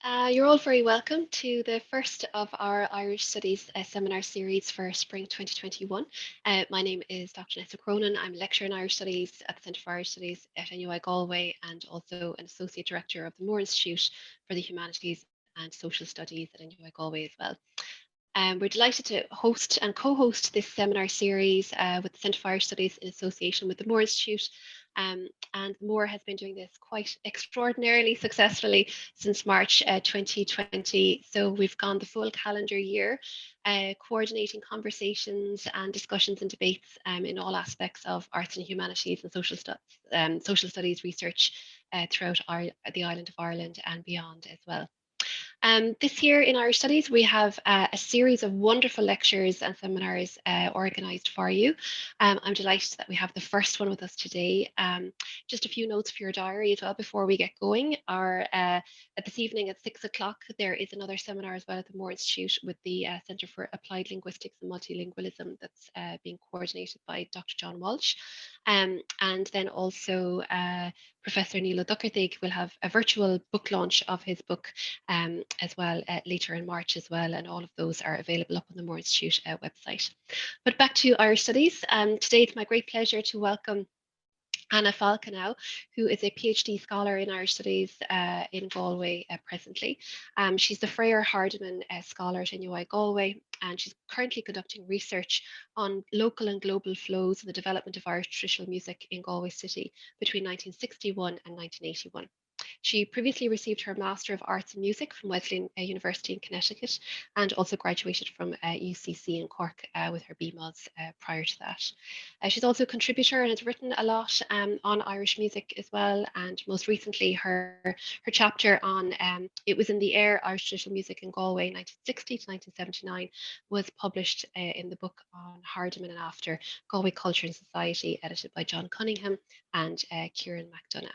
You're all very welcome to the first of our Irish Studies seminar series for spring 2021. My name is Dr Nessa Cronin. I'm a lecturer in Irish Studies at the Centre for Irish Studies at NUI Galway and also an Associate Director of the Moore Institute for the Humanities and Social Studies at NUI Galway as well. We're delighted to host and co-host this seminar series with the Centre for Irish Studies in association with the Moore Institute. And Moore has been doing this quite extraordinarily successfully since March 2020. So we've gone the full calendar year, coordinating conversations and discussions and debates in all aspects of arts and humanities and social studies research throughout the island of Ireland and beyond as well. This year in Irish Studies, we have a series of wonderful lectures and seminars organised for you. I'm delighted that we have the first one with us today. Just a few notes for your diary as well before we get going. This evening at 6 o'clock, there is another seminar as well at the Moore Institute with the Centre for Applied Linguistics and Multilingualism that's being coordinated by Dr. John Walsh. And then also Professor Neil O'Doherty will have a virtual book launch of his book as well later in March as well, and all of those are available up on the Moore Institute website. But back to Irish Studies. Today it's my great pleasure to welcome Anna Falkenau, who is a PhD scholar in Irish Studies in Galway presently. She's the Freyer-Hardiman Scholar at NUI Galway, and she's currently conducting research on local and global flows in the development of Irish traditional music in Galway City between 1961 and 1981. She previously received her Master of Arts in Music from Wesleyan University in Connecticut and also graduated from UCC in Cork with her BMOS prior to that. She's also a contributor and has written a lot on Irish music as well, and most recently her chapter on It Was in the Air, Irish Traditional Music in Galway 1960 to 1979 was published in the book on Hardiman and After, Galway Culture and Society, edited by John Cunningham and Kieran McDonough.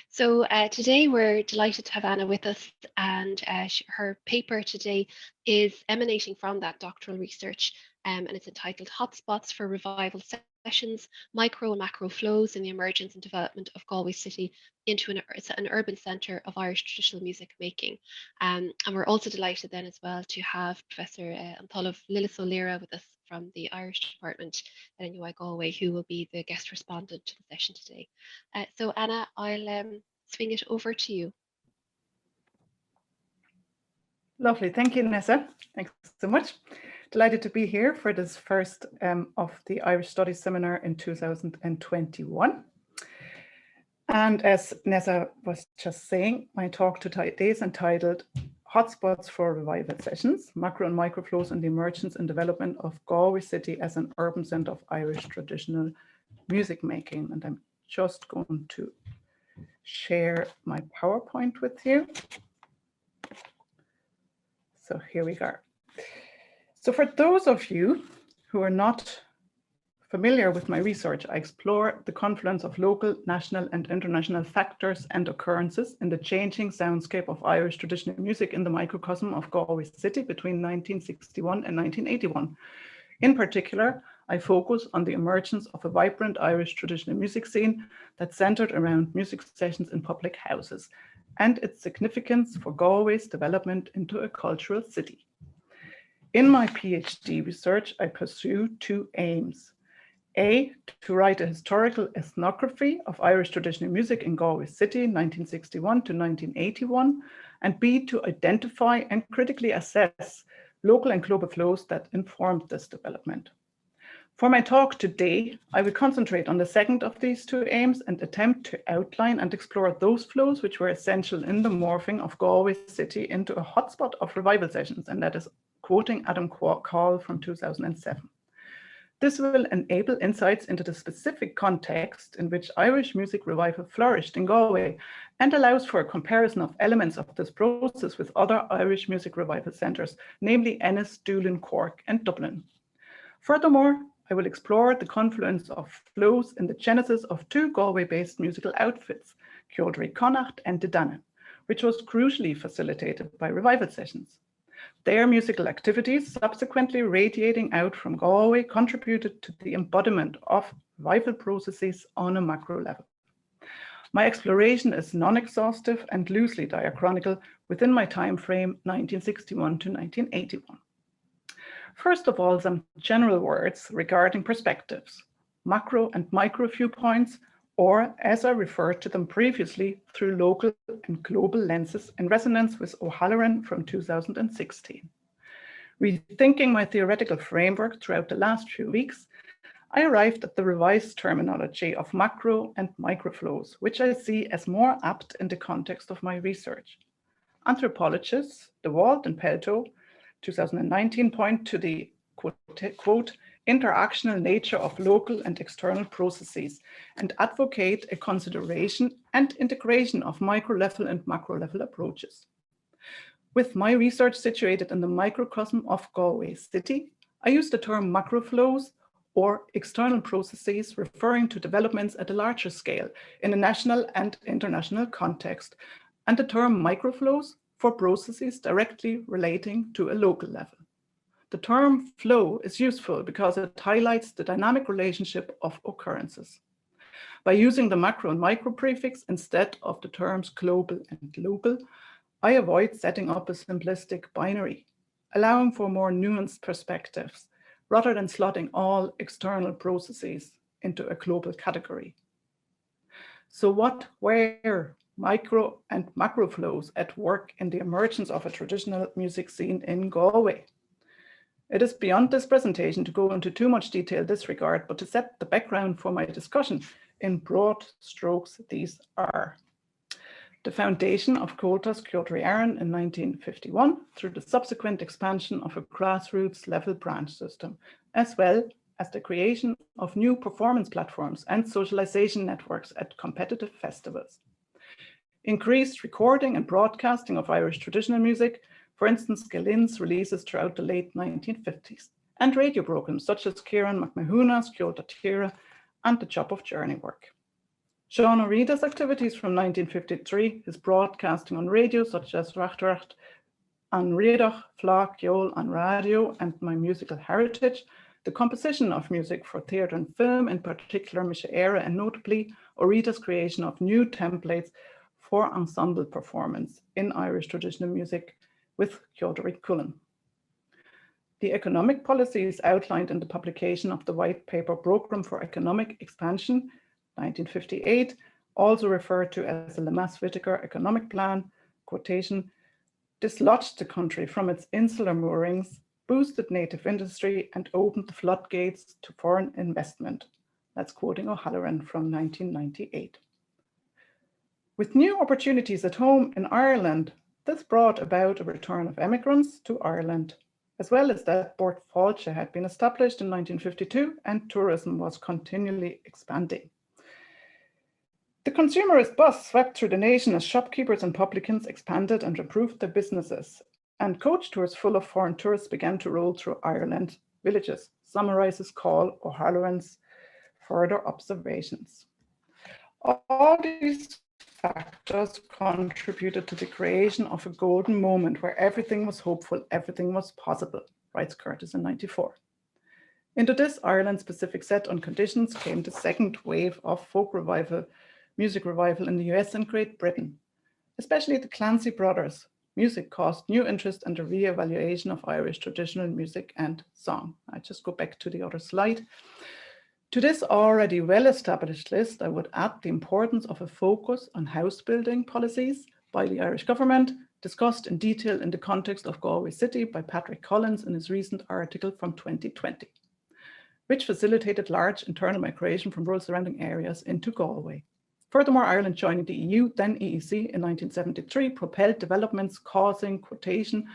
So today we're delighted to have Anna with us, and her paper today is emanating from that doctoral research, and it's entitled Hotspots for Revival Sessions, Micro and Macro Flows in the Emergence and Development of Galway City into an urban centre of Irish traditional music making. And we're also delighted then as well to have Professor tOllamh Lillis Ó Laoire with us from the Irish department at NUI Galway, who will be the guest respondent to the session today. So Anna, I'll swing it over to you. Lovely, thank you, Nessa. Thanks so much. Delighted to be here for this first of the Irish Studies Seminar in 2021. And as Nessa was just saying, my talk today is entitled Hotspots for Revival Sessions, Macro and Micro Flows in the Emergence and Development of Galway City as an Urban Centre of Irish Traditional Music Making. And I'm just going to share my PowerPoint with you. So here we go. So for those of you who are not familiar with my research, I explore the confluence of local, national and international factors and occurrences in the changing soundscape of Irish traditional music in the microcosm of Galway City between 1961 and 1981. In particular, I focus on the emergence of a vibrant Irish traditional music scene that centered around music sessions in public houses and its significance for Galway's development into a cultural city. In my PhD research, I pursue two aims. A, to write a historical ethnography of Irish traditional music in Galway City, 1961 to 1981, and B, to identify and critically assess local and global flows that informed this development. For my talk today, I will concentrate on the second of these two aims and attempt to outline and explore those flows which were essential in the morphing of Galway City into a hotspot of revival sessions, and that is quoting Adam Call from 2007. This will enable insights into the specific context in which Irish music revival flourished in Galway and allows for a comparison of elements of this process with other Irish music revival centres, namely Ennis, Doolin, Cork and Dublin. Furthermore, I will explore the confluence of flows in the genesis of two Galway-based musical outfits, Ceoldraig Connacht and Dedanna, which was crucially facilitated by revival sessions. Their musical activities, subsequently radiating out from Galway, contributed to the embodiment of revival processes on a macro level. My exploration is non-exhaustive and loosely diachronical within my time frame 1961 to 1981. First of all, some general words regarding perspectives, macro and micro viewpoints, or as I referred to them previously, through local and global lenses in resonance with O'Halloran from 2016. Rethinking my theoretical framework throughout the last few weeks, I arrived at the revised terminology of macro and microflows, which I see as more apt in the context of my research. Anthropologists, De Walt and Pelto, 2019, point to the quote, interactional nature of local and external processes and advocate a consideration and integration of micro-level and macro-level approaches. With my research situated in the microcosm of Galway City, I use the term macroflows or external processes referring to developments at a larger scale in a national and international context, and the term microflows for processes directly relating to a local level. The term flow is useful because it highlights the dynamic relationship of occurrences. By using the macro and micro prefix instead of the terms global and local, I avoid setting up a simplistic binary, allowing for more nuanced perspectives, rather than slotting all external processes into a global category. So what were micro and macro flows at work in the emergence of a traditional music scene in Galway? It is beyond this presentation to go into too much detail in this regard, but to set the background for my discussion, in broad strokes, these are: the foundation of Comhaltas Ceoltarí Éireann in 1951 through the subsequent expansion of a grassroots level branch system, as well as the creation of new performance platforms and socialization networks at competitive festivals. Increased recording and broadcasting of Irish traditional music, for instance, Gaillmh's releases throughout the late 1950s, and radio programs such as Kieran McMahon's Ceolta Tíre and the Chop of Journey work. Sean O'Rida's activities from 1953, his broadcasting on radio such as Rachtaracht, An Riadach, Flach, Yol, and Radio, and my musical heritage, the composition of music for theatre and film, in particular Misha-Era, and notably O'Rida's creation of new templates for ensemble performance in Irish traditional music with Ceoltarí Cullen. The economic policies outlined in the publication of the White Paper Programme for Economic Expansion, 1958, also referred to as the Lemass-Whittaker Economic Plan, quotation, dislodged the country from its insular moorings, boosted native industry, and opened the floodgates to foreign investment. That's quoting O'Halloran from 1998. With new opportunities at home in Ireland, this brought about a return of emigrants to Ireland, as well as that Bord Fáilte had been established in 1952 and tourism was continually expanding. The consumerist bus swept through the nation as shopkeepers and publicans expanded and improved their businesses, and coach tours full of foreign tourists began to roll through Ireland villages, summarizes Carl O'Halloran's further observations. All these factors contributed to the creation of a golden moment where everything was hopeful, everything was possible, writes Curtis in 1994. Into this Ireland-specific set on conditions came the second wave of folk revival, music revival in the US and Great Britain. Especially the Clancy brothers' music caused new interest and a re-evaluation of Irish traditional music and song. I just go back to the other slide. To this already well-established list, I would add the importance of a focus on house building policies by the Irish government, discussed in detail in the context of Galway City by Patrick Collins in his recent article from 2020, which facilitated large internal migration from rural surrounding areas into Galway. Furthermore, Ireland joining the EU, then EEC, in 1973 propelled developments causing, quotation,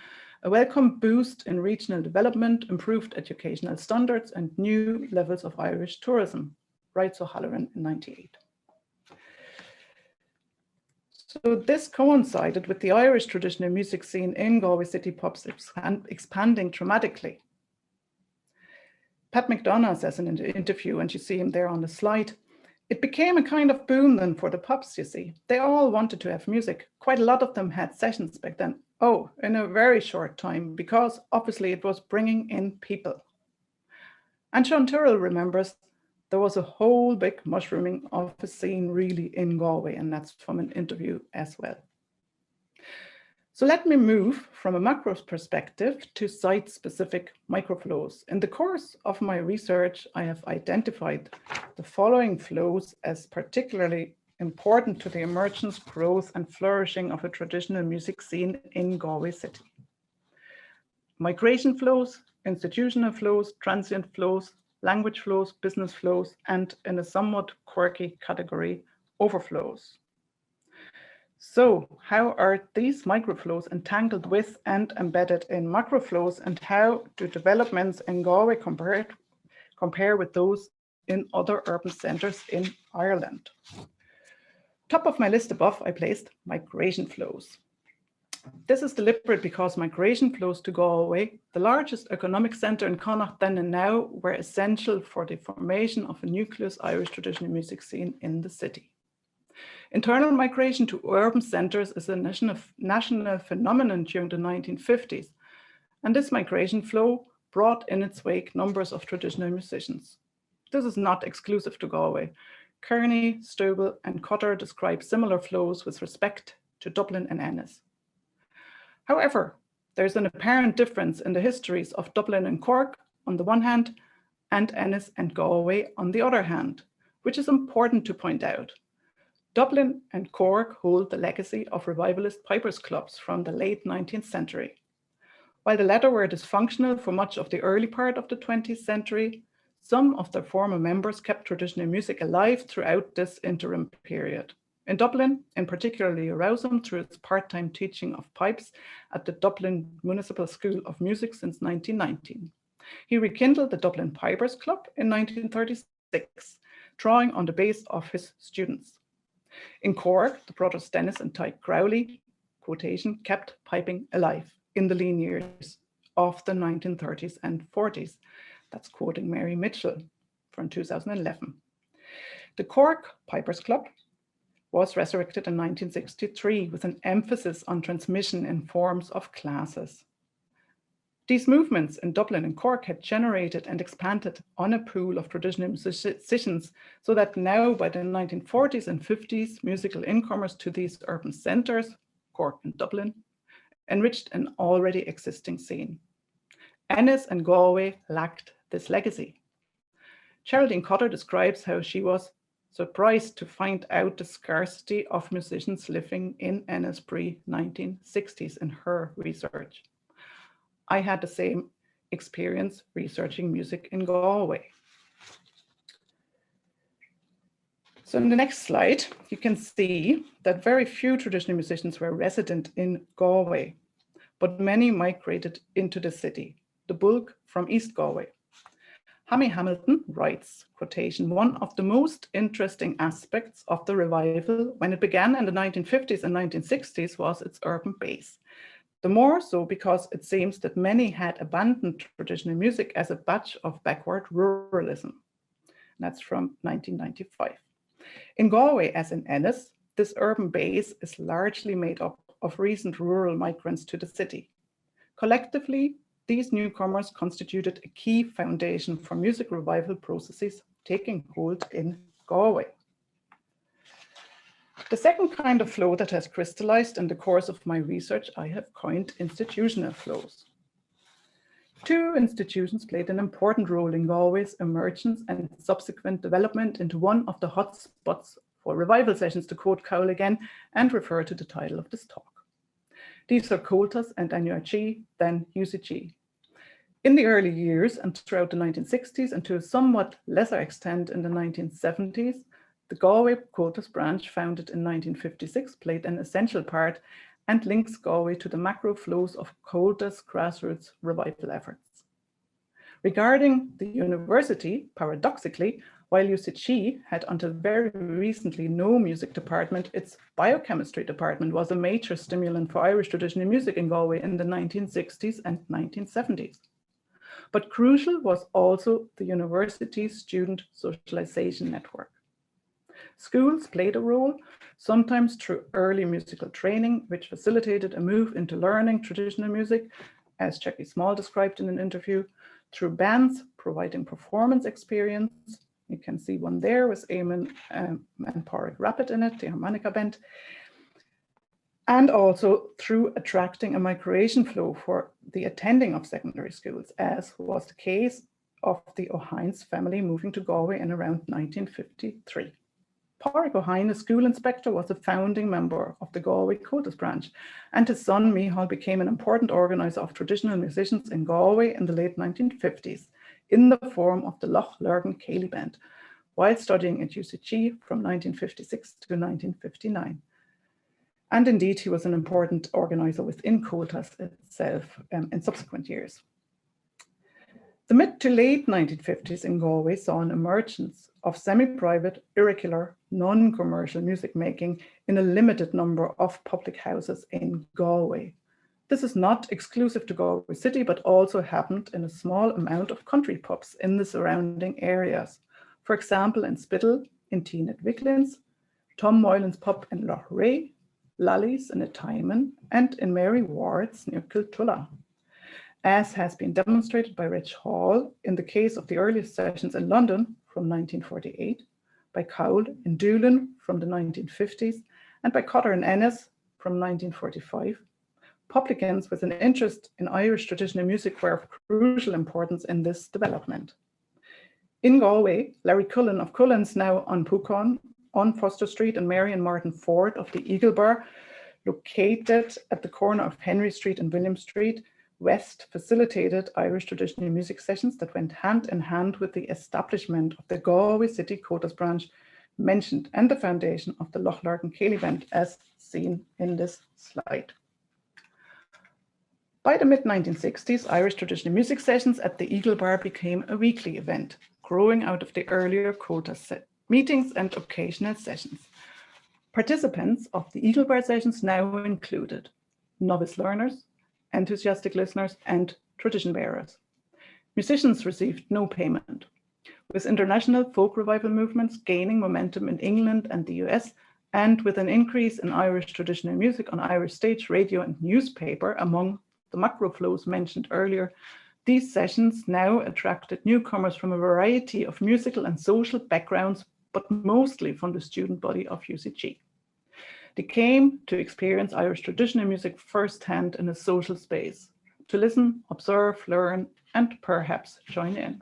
a welcome boost in regional development, improved educational standards, and new levels of Irish tourism, writes O'Halloran in 1998. So this coincided with the Irish traditional music scene in Galway City pubs expanding dramatically. Pat McDonough says in an interview, and you see him there on the slide, it became a kind of boom then for the pubs, you see. They all wanted to have music. Quite a lot of them had sessions back then. Oh, in a very short time, because obviously it was bringing in people. And Sean Tyrrell remembers, there was a whole big mushrooming of a scene really in Galway, and that's from an interview as well. So let me move from a macro perspective to site-specific microflows. In the course of my research, I have identified the following flows as particularly important to the emergence, growth, and flourishing of a traditional music scene in Galway City. Migration flows, institutional flows, transient flows, language flows, business flows, and in a somewhat quirky category, overflows. So how are these microflows entangled with and embedded in macroflows, and how do developments in Galway compare with those in other urban centres in Ireland? Top of my list above, I placed migration flows. This is deliberate because migration flows to Galway, the largest economic centre in Connacht then and now, were essential for the formation of a nucleus Irish traditional music scene in the city. Internal migration to urban centres is a national phenomenon during the 1950s, and this migration flow brought in its wake numbers of traditional musicians. This is not exclusive to Galway. Kearney, Stobel, and Cotter describe similar flows with respect to Dublin and Ennis. However, there's an apparent difference in the histories of Dublin and Cork on the one hand, and Ennis and Galway on the other hand, which is important to point out. Dublin and Cork hold the legacy of revivalist pipers' clubs from the late 19th century. While the latter were dysfunctional for much of the early part of the 20th century, some of their former members kept traditional music alive throughout this interim period. In Dublin, in particularly Rousam through its part-time teaching of pipes at the Dublin Municipal School of Music since 1919. He rekindled the Dublin Pipers Club in 1936, drawing on the base of his students. In Cork, the brothers Dennis and Tyke Crowley, quotation, kept piping alive in the lean years of the 1930s and 40s. That's quoting Mary Mitchell from 2011. The Cork Pipers Club was resurrected in 1963 with an emphasis on transmission in forms of classes. These movements in Dublin and Cork had generated and expanded on a pool of traditional musicians, so that now by the 1940s and 50s, musical incomers to these urban centres, Cork and Dublin, enriched an already existing scene. Ennis and Galway lacked this legacy. Geraldine Cotter describes how she was surprised to find out the scarcity of musicians living in Ennis pre-1960s in her research. I had the same experience researching music in Galway. So in the next slide, you can see that very few traditional musicians were resident in Galway, but many migrated into the city, the bulk from East Galway. Hammy Hamilton writes, quotation, "One of the most interesting aspects of the revival when it began in the 1950s and 1960s was its urban base. The more so because it seems that many had abandoned traditional music as a badge of backward ruralism." That's from 1995. In Galway, as in Ennis, this urban base is largely made up of recent rural migrants to the city. Collectively, these newcomers constituted a key foundation for music revival processes taking hold in Galway. The second kind of flow that has crystallized in the course of my research I have coined institutional flows. Two institutions played an important role in Galway's emergence and subsequent development into one of the hotspots for revival sessions, to quote Cowell again and refer to the title of this talk. These are Comhaltas and NUI, then UCG. In the early years and throughout the 1960s, and to a somewhat lesser extent in the 1970s, the Galway Comhaltas branch, founded in 1956, played an essential part and links Galway to the macro flows of Comhaltas grassroots revival efforts. Regarding the university, paradoxically, while UCG had until very recently no music department, its biochemistry department was a major stimulant for Irish traditional music in Galway in the 1960s and 1970s. But crucial was also the university's student socialization network. Schools played a role, sometimes through early musical training, which facilitated a move into learning traditional music, as Jackie Small described in an interview, through bands providing performance experience, You can see one there with Eamon and Pádraig Rapid in it, the harmonica band. And also through attracting a migration flow for the attending of secondary schools, as was the case of the O'Hines family moving to Galway in around 1953. Pádraig O'Hine, a school inspector, was a founding member of the Galway Codas branch, and his son Micheál became an important organiser of traditional musicians in Galway in the late 1950s, in the form of the Loch Lurgan Céilí Band, while studying at UCG from 1956 to 1959. And indeed, he was an important organiser within Codas itself in subsequent years. The mid to late 1950s in Galway saw an emergence of semi-private, irregular, non-commercial music making in a limited number of public houses in Galway. This is not exclusive to Galway City, but also happened in a small amount of country pubs in the surrounding areas. For example, in Spittle, in Teen at Wicklands, Tom Moylan's pub in Loch Ray, Lally's in Atymon, and in Mary Ward's near Kiltulla. As has been demonstrated by Rich Hall in the case of the earliest sessions in London from 1948, by Cowell in Doolin from the 1950s, and by Cotter and Ennis from 1945, publicans with an interest in Irish traditional music were of crucial importance in this development. In Galway, Larry Cullen of Cullen's now on Pucon, on Foster Street, and Mary and Martin Ford of the Eagle Bar, located at the corner of Henry Street and William Street West, facilitated Irish traditional music sessions that went hand in hand with the establishment of the Galway City Codas branch mentioned and the foundation of the Loch Lurgan Céilí Band, as seen in this slide. By the mid-1960s, Irish traditional music sessions at the Eagle Bar became a weekly event, growing out of the earlier Codas meetings and occasional sessions. Participants of the Eagle Bar sessions now included novice learners, enthusiastic listeners, and tradition bearers. Musicians received no payment. With international folk revival movements gaining momentum in England and the US, and with an increase in Irish traditional music on Irish stage, radio, and newspaper among the macro flows mentioned earlier, these sessions now attracted newcomers from a variety of musical and social backgrounds, but mostly from the student body of UCG. They came to experience Irish traditional music firsthand in a social space, to listen, observe, learn, and perhaps join in.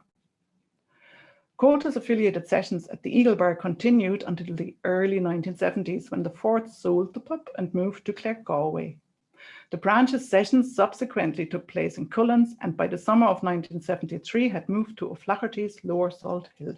Codas affiliated sessions at the Eagle Bar continued until the early 1970s, when the Fords sold the pub and moved to Clare, Galway. The branch's sessions subsequently took place in Cullen's, and by the summer of 1973 had moved to O'Flaherty's Lower Salt Hill.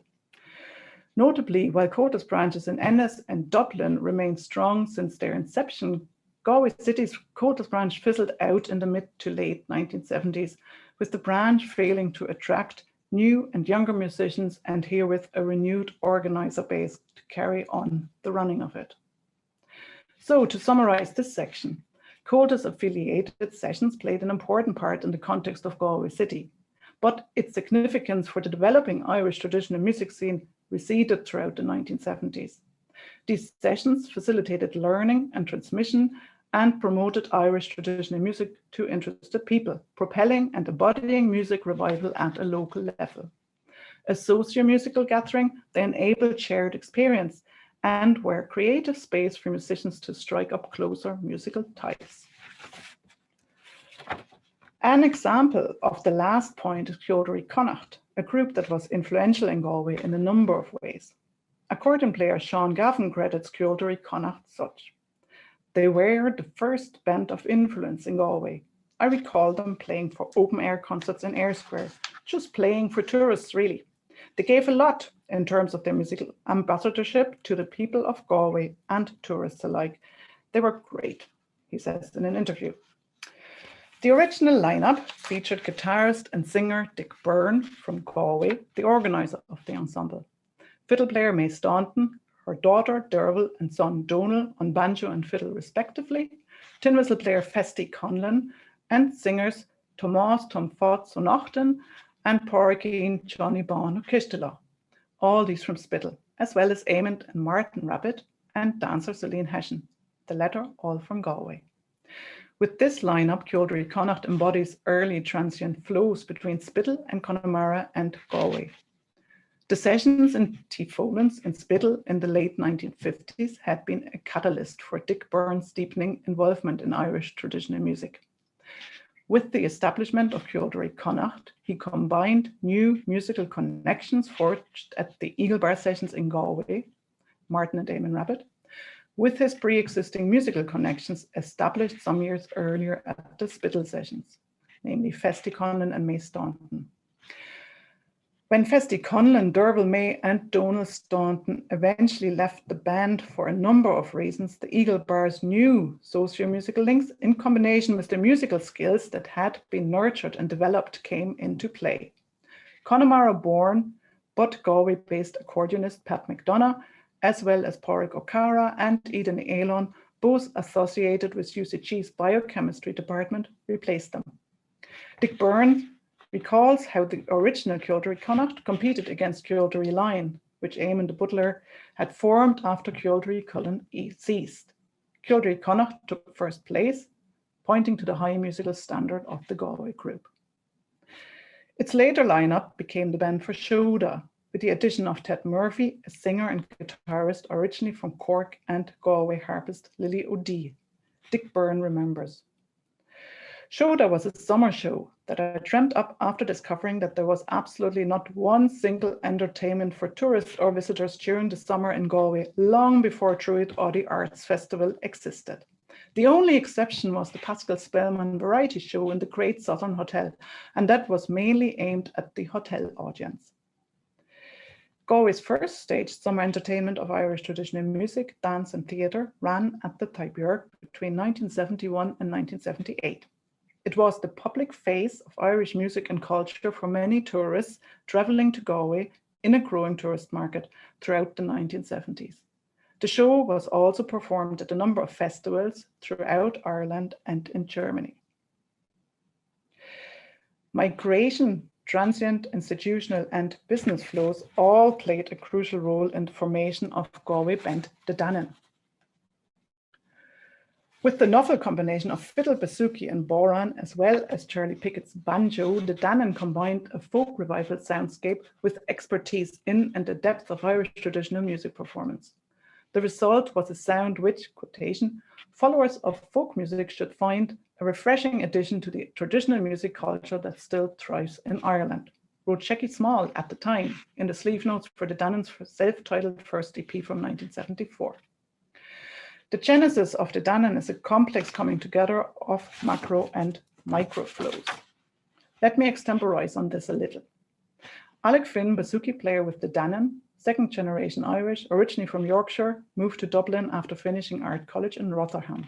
Notably, while Codas branches in Ennis and Dublin remained strong since their inception, Galway City's Codas branch fizzled out in the mid to late 1970s, with the branch failing to attract new and younger musicians, and herewith a renewed organiser base to carry on the running of it. So, to summarise this section, Codas affiliated sessions played an important part in the context of Galway City, but its significance for the developing Irish traditional music scene receded throughout the 1970s. These sessions facilitated learning and transmission and promoted Irish traditional music to interested people, propelling and embodying music revival at a local level. A socio-musical gathering, they enabled shared experience and were a creative space for musicians to strike up closer musical ties. An example of the last point is Ceoldraí Connacht, a group that was influential in Galway in a number of ways. Accordion player Sean Gavin credits Ceoldraí Connacht such. They were the first band of influence in Galway. I recall them playing for open-air concerts in Eyre Square, just playing for tourists really. They gave a lot in terms of their musical ambassadorship to the people of Galway and tourists alike. They were great, he says in an interview. The original lineup featured guitarist and singer Dick Byrne from Galway, the organiser of the ensemble, fiddle player May Staunton, her daughter Derval and son Donal on banjo and fiddle respectively, tin whistle player Festi Conlon, and singers Tomás Tom Fotz O'Nachten and Pádraig Johnny Bon O'Kistela, all these from Spittle, as well as Eamon and Martin Rabbit and dancer Celine Hession, the latter all from Galway. With this lineup, Ceoldraí Connacht embodies early transient flows between Spittle and Connemara and Galway. The sessions in tOllamh in Spittal in the late 1950s had been a catalyst for Dick Byrne's deepening involvement in Irish traditional music. With the establishment of Ceoltóirí Connacht, he combined new musical connections forged at the Eagle Bar sessions in Galway, Martin and Damon Rabbit, with his pre-existing musical connections established some years earlier at the Spittal sessions, namely Festi Conlon and May Staunton. When Festi Conlon, Derval May and Donal Staunton eventually left the band for a number of reasons, the Eagle Bar's new socio-musical links in combination with their musical skills that had been nurtured and developed came into play. Connemara-born but Galway-based accordionist Pat McDonough, as well as Pádraig O'Cara and Eden Elon, both associated with UCG's biochemistry department, replaced them. Dick Byrne recalls how the original Ceoltóirí Connacht competed against Ceoltóirí Line, which Eamon de Butler had formed after Ceoltóirí Cullen ceased. Ceoltóirí Connacht took first place, pointing to the high musical standard of the Galway group. Its later lineup became the band for Shoda, with the addition of Ted Murphy, a singer and guitarist originally from Cork, and Galway harpist Lily O'Dea. Dick Byrne remembers. Shoda was a summer show that I dreamt up after discovering that there was absolutely not one single entertainment for tourists or visitors during the summer in Galway, long before Druid or the Arts Festival existed. The only exception was the Pascal Spellman variety show in the Great Southern Hotel, and that was mainly aimed at the hotel audience. Galway's first staged summer entertainment of Irish traditional music, dance and theatre ran at the Taibhdeoir between 1971 and 1978. It was the public face of Irish music and culture for many tourists travelling to Galway in a growing tourist market throughout the 1970s. The show was also performed at a number of festivals throughout Ireland and in Germany. Migration, transient, institutional and business flows all played a crucial role in the formation of Galway band the Danann. With the novel combination of fiddle, bouzouki and bodhrán, as well as Charlie Pickett's banjo, the Danann combined a folk revival soundscape with expertise in and the depth of Irish traditional music performance. The result was a sound which, quotation, followers of folk music should find a refreshing addition to the traditional music culture that still thrives in Ireland, wrote Shecky Small at the time in the sleeve notes for the Danann's self-titled first EP from 1974. The genesis of the Danann is a complex coming together of macro and micro flows. Let me extemporize on this a little. Alec Finn, bouzouki player with the Danann, second generation Irish, originally from Yorkshire, moved to Dublin after finishing art college in Rotherham.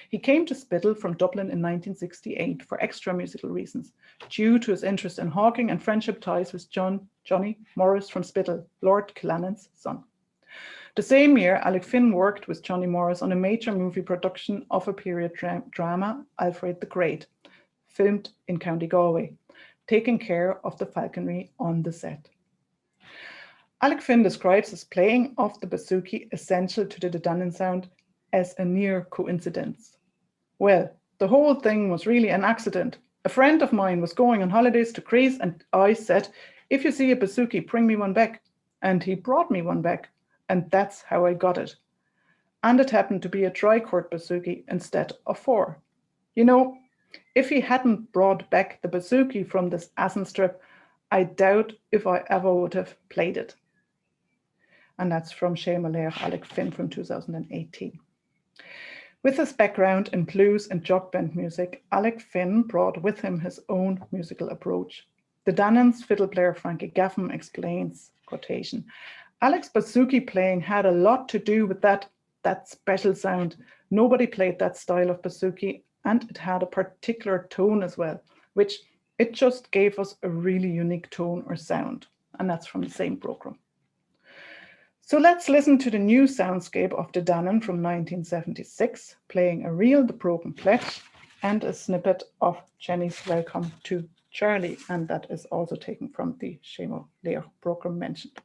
He came to Spittal from Dublin in 1968 for extra musical reasons, due to his interest in hawking and friendship ties with Johnny Morris from Spittal, Lord Killannan's son. The same year, Alec Finn worked with Johnny Morris on a major movie production of a period drama, Alfred the Great, filmed in County Galway, taking care of the falconry on the set. Alec Finn describes his playing of the bouzouki essential to the Danann sound as a near coincidence. Well, the whole thing was really an accident. A friend of mine was going on holidays to Greece and I said, if you see a bouzouki, bring me one back. And he brought me one back. And that's how I got it. And it happened to be a trichord bouzouki instead of four. You know, if he hadn't brought back the bouzouki from this Assen strip, I doubt if I ever would have played it. And that's from Seamus Laoire, Alec Finn from 2018. With his background in blues and jog band music, Alec Finn brought with him his own musical approach. The Danann's fiddle player Frankie Gaffin explains, quotation, Alec's bouzouki playing had a lot to do with that special sound. Nobody played that style of bouzouki, and it had a particular tone as well, which it just gave us a really unique tone or sound. And that's from the same program. So let's listen to the new soundscape of the Danann from 1976, playing a reel, the broken pledge, and a snippet of Jenny's Welcome to Charlie. And that is also taken from the Seamus Laoire program mentioned.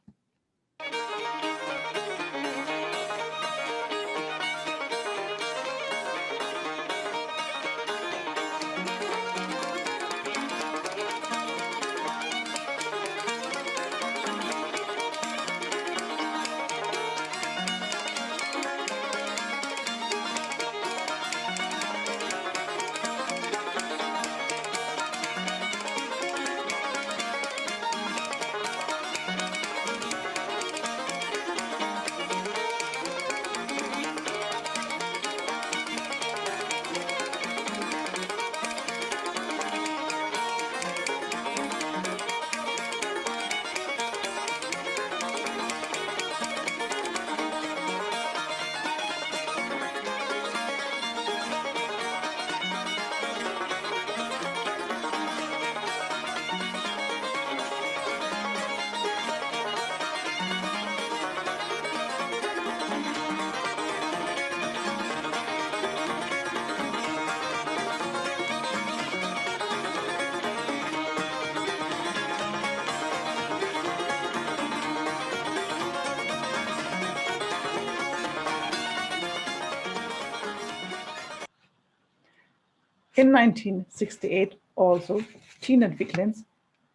In 1968 also, Teenet Viglins,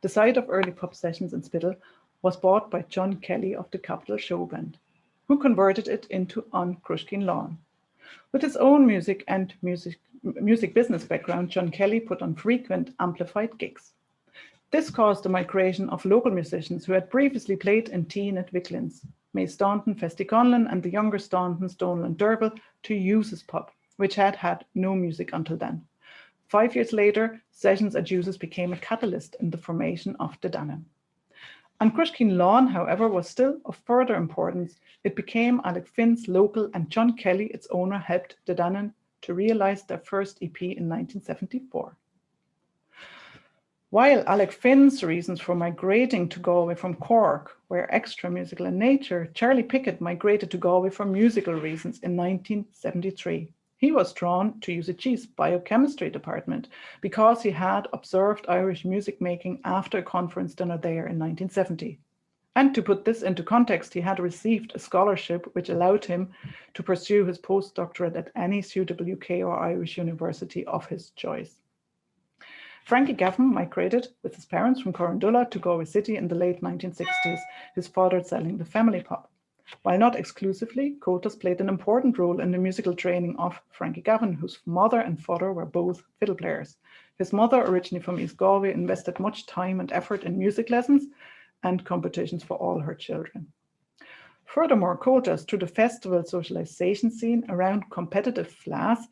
the site of early pub sessions in Spittal, was bought by John Kelly of the Capital Show Band, who converted it into An Crushkin Lawn. With his own music and music business background, John Kelly put on frequent amplified gigs. This caused the migration of local musicians who had previously played in Teenet Viglins, May Staunton, Festi Conlon, and the younger Stauntons, Donal and Derble, to Use's pub, which had had no music until then. 5 years later, sessions at Use's became a catalyst in the formation of the Danann. An Crushkin Lawn, however, was still of further importance. It became Alec Finn's local, and John Kelly, its owner, helped the Danann to realise their first EP in 1974. While Alec Finn's reasons for migrating to Galway from Cork were extra musical in nature, Charlie Pickett migrated to Galway for musical reasons in 1973. He was drawn to UCG's biochemistry department because he had observed Irish music making after a conference dinner there in 1970. And to put this into context, he had received a scholarship which allowed him to pursue his postdoctorate at any suitable UK or Irish university of his choice. Frankie Gavan migrated with his parents from Corrandulla to Galway City in the late 1960s, his father selling the family pub. While not exclusively, quotas played an important role in the musical training of Frankie Gavan, whose mother and father were both fiddle players. His mother, originally from East Galway, invested much time and effort in music lessons and competitions for all her children. Furthermore, quotas through the festival socialisation scene around competitive flas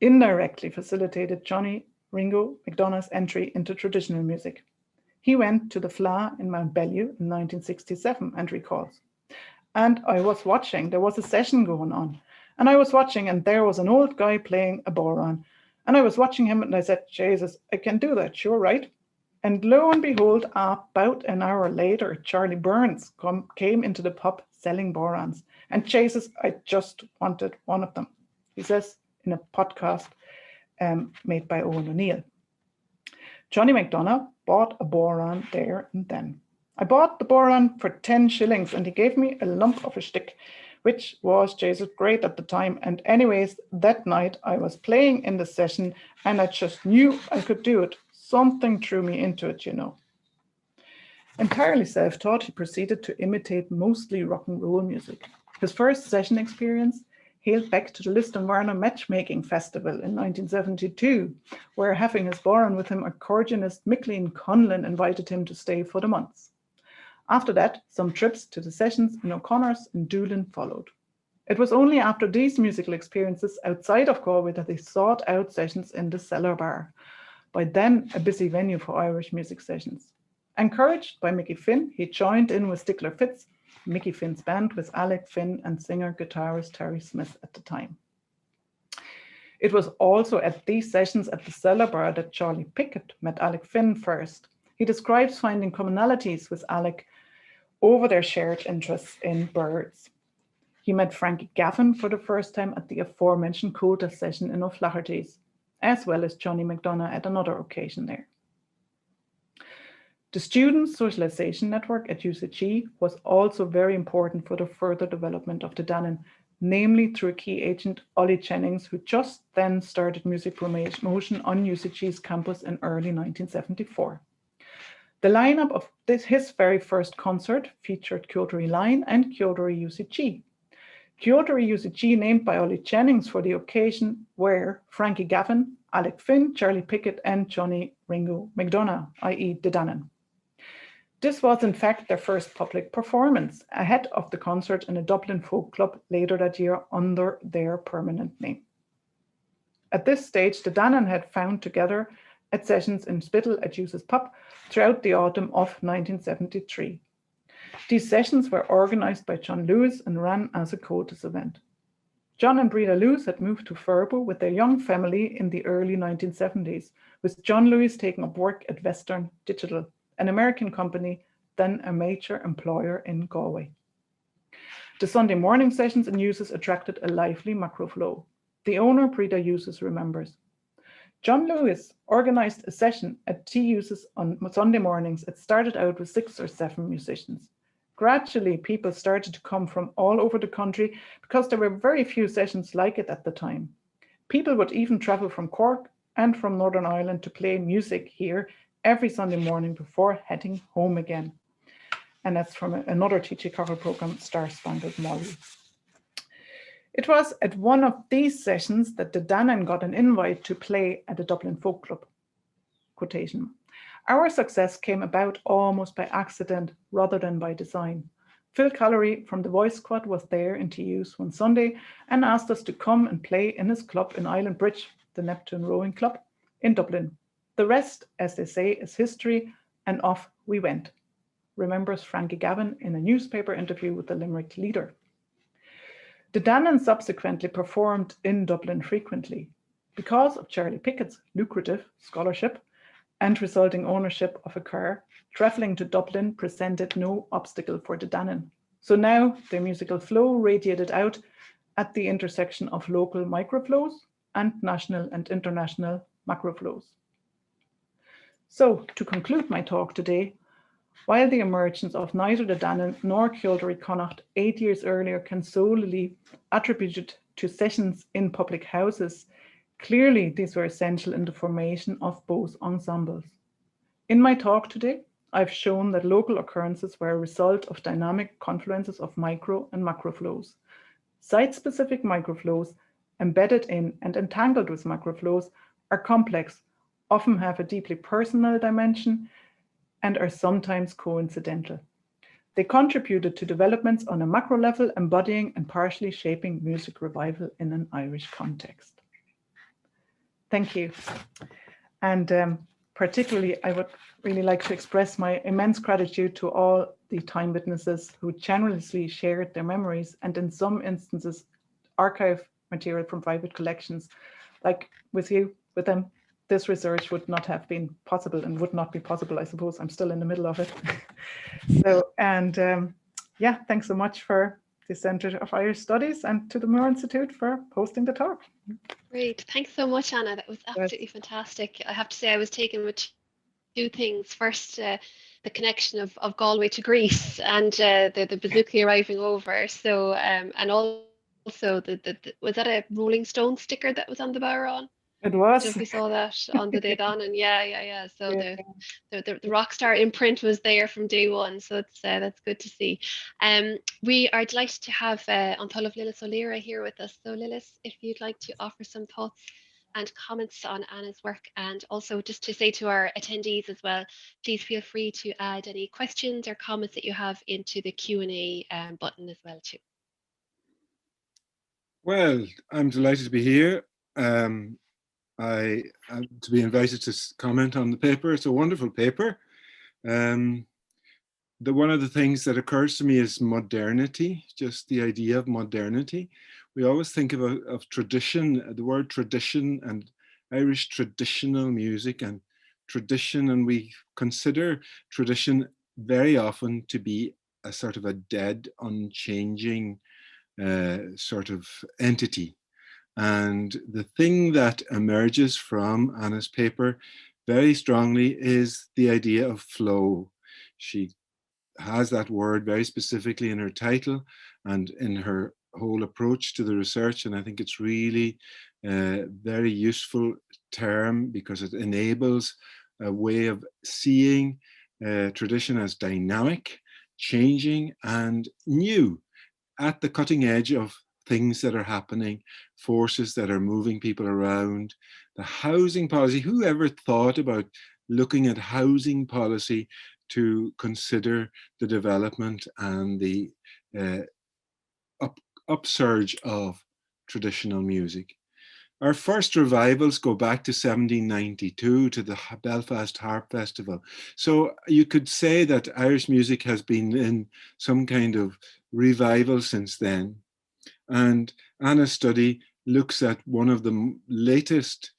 indirectly facilitated Johnny Ringo McDonagh's entry into traditional music. He went to the Fleadh in Mount Bellew in 1967 and recalls. And I was watching, there was a session going on, and I was watching, and there was an old guy playing a bodhrán, and I was watching him, and I said, Jesus, I can do that, sure, right? And lo and behold, about an hour later, Charlie Burns came into the pub selling bodhráns, and Jesus, I just wanted one of them, he says in a podcast made by Owen O'Neill. Johnny McDonagh bought a bodhrán there and then. I bought the bodhrán for 10 shillings and he gave me a lump of a stick, which was, Jesus, great at the time. And anyways, that night I was playing in the session and I just knew I could do it. Something threw me into it, you know. Entirely self-taught, he proceeded to imitate mostly rock and roll music. His first session experience hailed back to the Lisdoonvarna Matchmaking Festival in 1972, where having his bodhrán with him, accordionist Micheline Conlon invited him to stay for the months. After that, some trips to the sessions in O'Connor's and Doolin followed. It was only after these musical experiences outside of Galway that they sought out sessions in the Cellar Bar, by then a busy venue for Irish music sessions. Encouraged by Mickey Finn, he joined in with Stickler Fitz, Mickey Finn's band, with Alec Finn and singer-guitarist Terry Smith at the time. It was also at these sessions at the Cellar Bar that Charlie Pickett met Alec Finn first. He describes finding commonalities with Alec over their shared interests in birds. He met Frankie Gavan for the first time at the aforementioned quota session in O'Flaherty's, as well as Johnny McDonagh at another occasion there. The Student Socialisation Network at UCG was also very important for the further development of the Danann, namely through a key agent, Ollie Jennings, who just then started music promotion on UCG's campus in early 1974. The lineup of his very first concert featured Kyotory Line and Kyotory UCG. Kyotory UCG, named by Ollie Jennings for the occasion, were Frankie Gavan, Alec Finn, Charlie Pickett, and Johnny Ringo McDonagh, i.e. the Danann. This was in fact their first public performance, ahead of the concert in a Dublin folk club later that year under their permanent name. At this stage, the Danann had found together at sessions in Spittal at Use's pub throughout the autumn of 1973. These sessions were organised by John Lewis and ran as a quotas event. John and Breda Lewis had moved to Furbo with their young family in the early 1970s, with John Lewis taking up work at Western Digital, an American company, then a major employer in Galway. The Sunday morning sessions in Uses attracted a lively macro flow. The owner, Breda Uses, remembers. John Lewis organised a session at Tea Uses on Sunday mornings. It started out with 6 or 7 musicians. Gradually, people started to come from all over the country because there were very few sessions like it at the time. People would even travel from Cork and from Northern Ireland to play music here every Sunday morning before heading home again. And that's from another Teaching Cocker programme, Star Spangled Molly. It was at one of these sessions that the Danann got an invite to play at the Dublin Folk Club. Quotation. Our success came about almost by accident rather than by design. Phil Callery from the Voice Squad was there in TU's one Sunday and asked us to come and play in his club in Island Bridge, the Neptune Rowing Club, in Dublin. The rest, as they say, is history, and off we went, remembers Frankie Gavin in a newspaper interview with the Limerick Leader. The Danann subsequently performed in Dublin frequently. Because of Charlie Pickett's lucrative scholarship and resulting ownership of a car, travelling to Dublin presented no obstacle for the Danann. So now their musical flow radiated out at the intersection of local microflows and national and international macroflows. So to conclude my talk today, while the emergence of neither the Danann nor Ceoldery Connacht 8 years earlier can solely be attributed to sessions in public houses, clearly these were essential in the formation of both ensembles. In my talk today, I've shown that local occurrences were a result of dynamic confluences of micro and macro flows. Site-specific microflows embedded in and entangled with macroflows are complex, often have a deeply personal dimension, and are sometimes coincidental. They contributed to developments on a macro level, embodying and partially shaping music revival in an Irish context. Thank you. And particularly, I would really like to express my immense gratitude to all the time witnesses who generously shared their memories and in some instances archive material from private collections. Like with them, this research would not have been possible and would not be possible, I suppose. I'm still in the middle of it. Yeah, thanks so much for the Centre of Irish Studies and to the Moore Institute for hosting the talk. Great, thanks so much, Anna. That was absolutely fantastic. I have to say I was taken with two things. First, the connection of Galway to Greece and the Bazooki arriving over. So, and also was that a Rolling Stone sticker that was on the Bowron? It was. I don't know if we saw that on the day on, and yeah. So yeah. The rock star imprint was there from day one. So that's good to see. We are delighted to have Untitled Lillis Ó Laoire here with us. So Lillis, if you'd like to offer some thoughts and comments on Anna's work, and also just to say to our attendees as well, please feel free to add any questions or comments that you have into the Q&A button as well too. Well, I'm delighted to be here. To be invited to comment on the paper. It's a wonderful paper. One of the things that occurs to me is modernity, just the idea of modernity. We always think of tradition, the word tradition and Irish traditional music and tradition, and we consider tradition very often to be a sort of a dead, unchanging sort of entity. And the thing that emerges from Anna's paper very strongly is the idea of flow. She has that word very specifically in her title and in her whole approach to the research. And I think it's really a very useful term because it enables a way of seeing tradition as dynamic, changing, and new, at the cutting edge of things that are happening, forces that are moving people around. The housing policy, who ever thought about looking at housing policy to consider the development and the upsurge of traditional music? Our first revivals go back to 1792 to the Belfast Harp Festival. So you could say that Irish music has been in some kind of revival since then. And Anna's study looks at one of the latest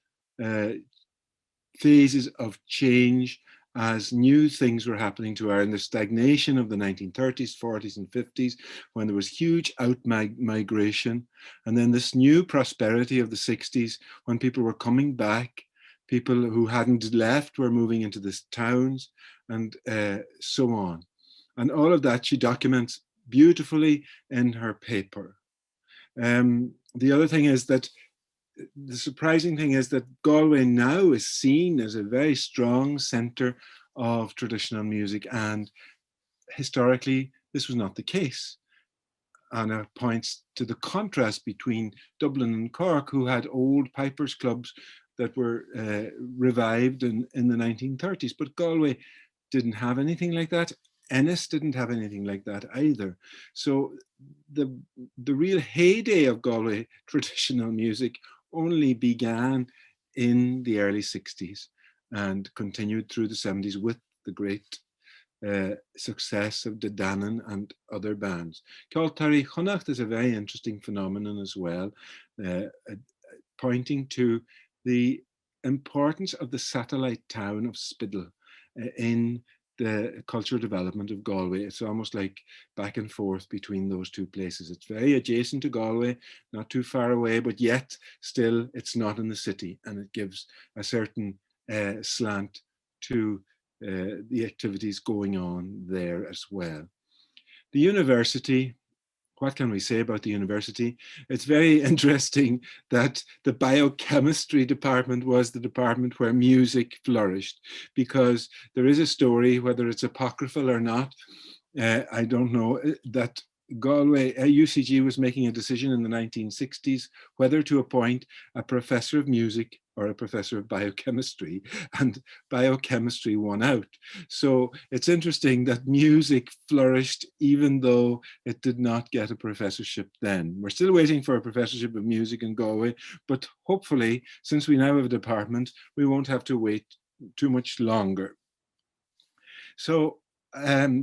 phases of change as new things were happening to Ireland, the stagnation of the 1930s, 40s and 50s, when there was huge out-migration, and then this new prosperity of the 60s, when people were coming back, people who hadn't left were moving into the towns, and so on. And all of that she documents beautifully in her paper. The other thing is that the surprising thing is that Galway now is seen as a very strong centre of traditional music, and historically this was not the case. Anna points to the contrast between Dublin and Cork, who had old pipers clubs that were revived in the 1930s, but Galway didn't have anything like that. Ennis didn't have anything like that either. So the real heyday of Galway traditional music only began in the early 60s and continued through the 70s with the great success of the Dannan and other bands. Ceoltarí Chonacht is a very interesting phenomenon as well, pointing to the importance of the satellite town of Spiddal in the cultural development of Galway. It's almost like back and forth between those two places. It's very adjacent to Galway, not too far away, but yet still it's not in the city, and it gives a certain slant to the activities going on there as well. The university, what can we say about the university? It's very interesting that the biochemistry department was the department where music flourished, because there is a story, whether it's apocryphal or not, I don't know, that Galway, UCG was making a decision in the 1960s whether to appoint a professor of music or a professor of biochemistry, and biochemistry won out. So it's interesting that music flourished even though it did not get a professorship then. We're still waiting for a professorship of music in Galway, but hopefully, since we now have a department, we won't have to wait too much longer. So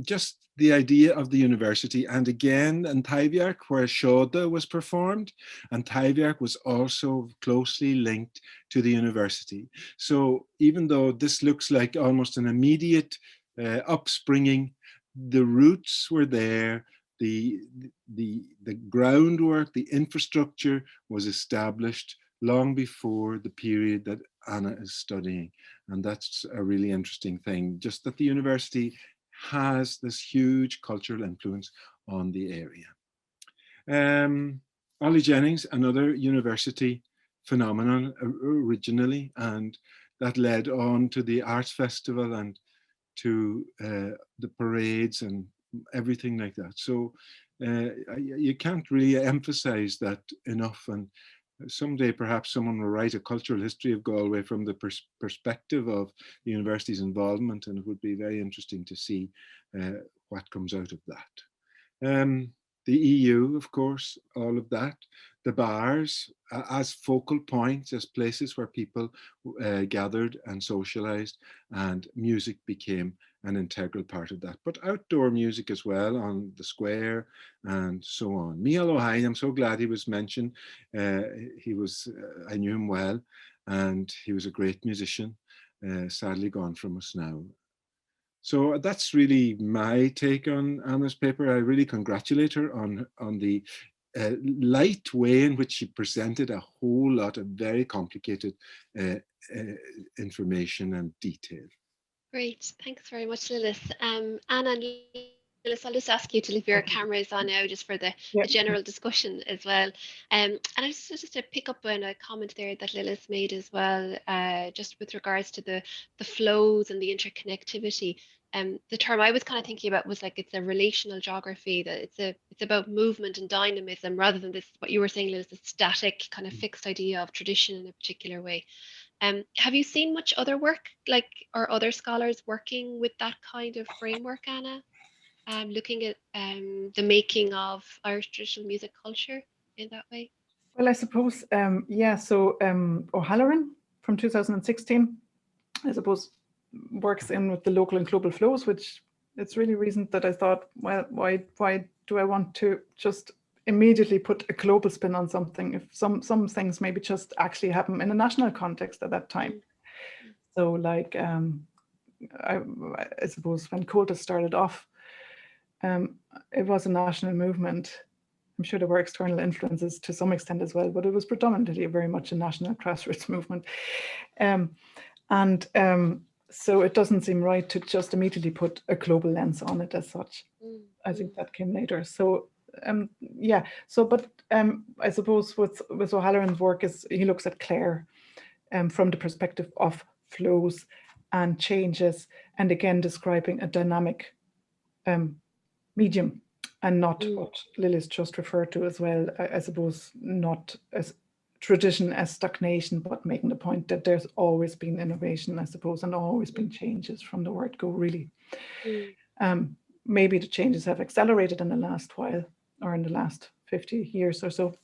just the idea of the university, and again in Taiviark, where Seoda was performed, and Taiviark was also closely linked to the university. So even though this looks like almost an immediate upspringing, the roots were there, the groundwork, the infrastructure was established long before the period that Anna is studying. And that's a really interesting thing, just that the university has this huge cultural influence on the area. Ollie Jennings, another university phenomenon originally, and that led on to the arts festival and to the parades and everything like that. So you can't really emphasize that enough. And someday perhaps someone will write a cultural history of Galway from the perspective of the university's involvement, and it would be very interesting to see what comes out of that. The EU, of course, all of that. The bars as focal points, as places where people gathered and socialized, and music became an integral part of that. But outdoor music as well on the square and so on. Micheál Ó Hain, I'm so glad he was mentioned. He was, I knew him well, and he was a great musician, sadly gone from us now. So that's really my take on Anna's paper. I really congratulate her on the light way in which she presented a whole lot of very complicated information and detail. Great, thanks very much, Lillis. Anna and Lillis, I'll just ask you to leave your cameras on now just for the general discussion as well. And I just to pick up on a comment there that Lillis made as well, just with regards to the flows and the interconnectivity. The term I was kind of thinking about was like it's a relational geography, that it's about movement and dynamism rather than this, what you were saying, Lillis, the static kind of fixed idea of tradition in a particular way. Have you seen much other work, like, or other scholars working with that kind of framework, Anna? Looking at the making of Irish traditional music culture in that way? Well, I suppose, yeah, so O'Halloran from 2016, I suppose, works in with the local and global flows, which it's really reason that I thought, well, why do I want to just immediately put a global spin on something if some things maybe just actually happen in a national context at that time. So like, I suppose when Cultus started off, it was a national movement. I'm sure there were external influences to some extent as well, but it was predominantly very much a national grassroots movement. So it doesn't seem right to just immediately put a global lens on it as such. I think that came later. So yeah. So, but I suppose with O'Halloran's work is he looks at Clare from the perspective of flows and changes, and again describing a dynamic medium, and not what Lillis just referred to as well. I suppose not as tradition as stagnation, but making the point that there's always been innovation, I suppose, and always been changes from the word go, really. Maybe the changes have accelerated in the last while, or in the last 50 years or so.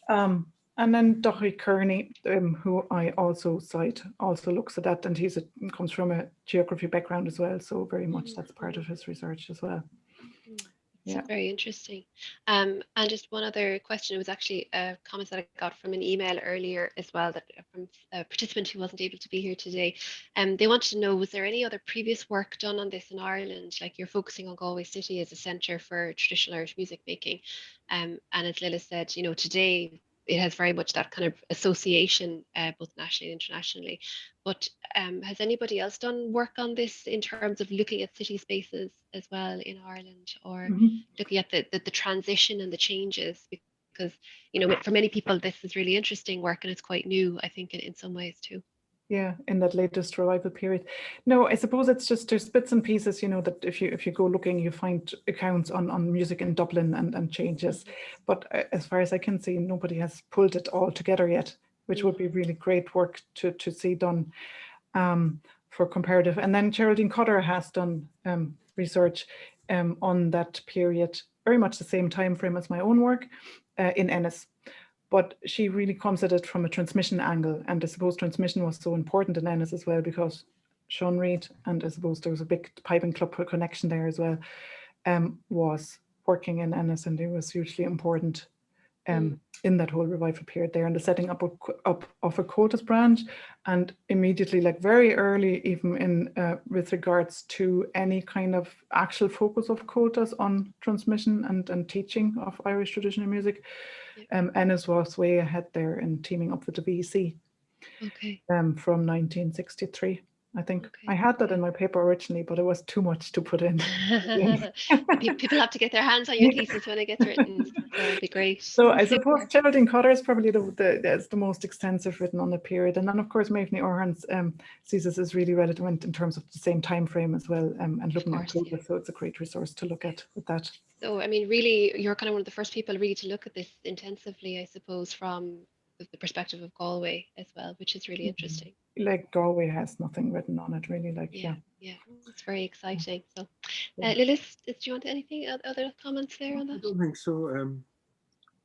And then Dr Kearney, who I also cite, also looks at that, and he comes from a geography background as well, so very much that's part of his research as well. Yeah, very interesting. And just one other question, it was actually a comment that I got from an email earlier as well, that from a participant who wasn't able to be here today. They wanted to know, was there any other previous work done on this in Ireland? Like, you're focusing on Galway City as a centre for traditional Irish music making. And as Lillis said, you know, today it has very much that kind of association, both nationally and internationally. But has anybody else done work on this in terms of looking at city spaces as well in Ireland, or looking at the transition and the changes? Because, you know, for many people, this is really interesting work, and it's quite new, I think, in some ways too. Yeah, in that latest revival period. No, I suppose it's just there's bits and pieces, you know, that if you go looking, you find accounts on music in Dublin and changes. But as far as I can see, nobody has pulled it all together yet, which would be really great work to see done for comparative. And then Geraldine Cotter has done research on that period, very much the same time frame as my own work in Ennis. But she really comes at it from a transmission angle, and I suppose transmission was so important in Ennis as well, because Sean Reid, and I suppose there was a big piping club connection there as well, was working in Ennis, and it was hugely important in that whole revival period there, and the setting up of a quotas branch, and immediately, like very early, even in with regards to any kind of actual focus of quotas on transmission and teaching of Irish traditional music. Ennis was way ahead there in teaming up with the VEC from 1963. I think I had that in my paper originally, but it was too much to put in. People have to get their hands on your thesis when it gets written, so it'd be great. So I suppose Geraldine Cotter is probably the most extensive written on the period, and then of course Maithne Orhan's thesis is really relevant in terms of the same time frame as well, and looking at quotas, so it's a great resource to look at with that. So I mean, really, you're kind of one of the first people really to look at this intensively, I suppose, from the perspective of Galway as well, which is really interesting. Like Galway has nothing written on it really, like yeah, it's very exciting. So Lillis, do you want anything, other comments there on that? I don't think so.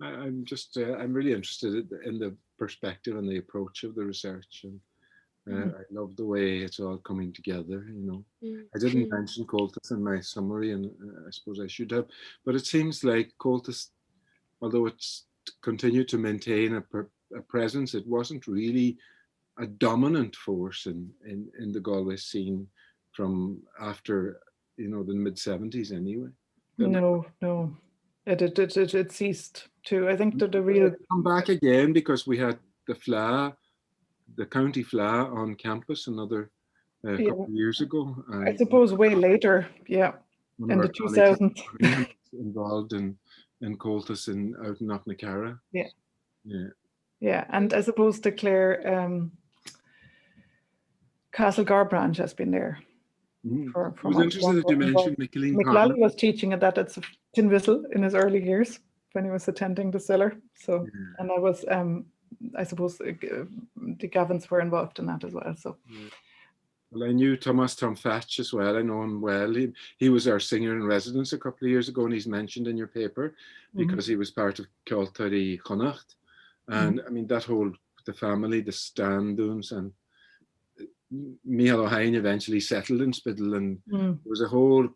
I'm just I'm really interested in the perspective and the approach of the research, and I love the way it's all coming together, you know. I didn't mention Comhaltas in my summary, and I suppose I should have, but it seems like Comhaltas, although it's continued to maintain a presence, it wasn't really a dominant force in the Galway scene from after, you know, the mid-70s anyway. No, it ceased to. I think that the real come back again because we had the county fla on campus another couple of years ago. I suppose way later, in the 2000s. Involved in Comhaltas out in Knocknacarra. Yeah, and I suppose the Clare Castlegar branch has been there. I was interested that you mentioned Micheline McLally was teaching at that at Tin Whistle in his early years when he was attending the cellar. So, and I was, I suppose, the Gavins were involved in that as well. So. Well, I knew Tom Fatch as well. I know him well. He was our singer in residence a couple of years ago, and he's mentioned in your paper because he was part of Ceoltarí Connacht. And I mean, that whole, the family, the Standoons, and Micheál O'Hain eventually settled in Spiddal, and there was a whole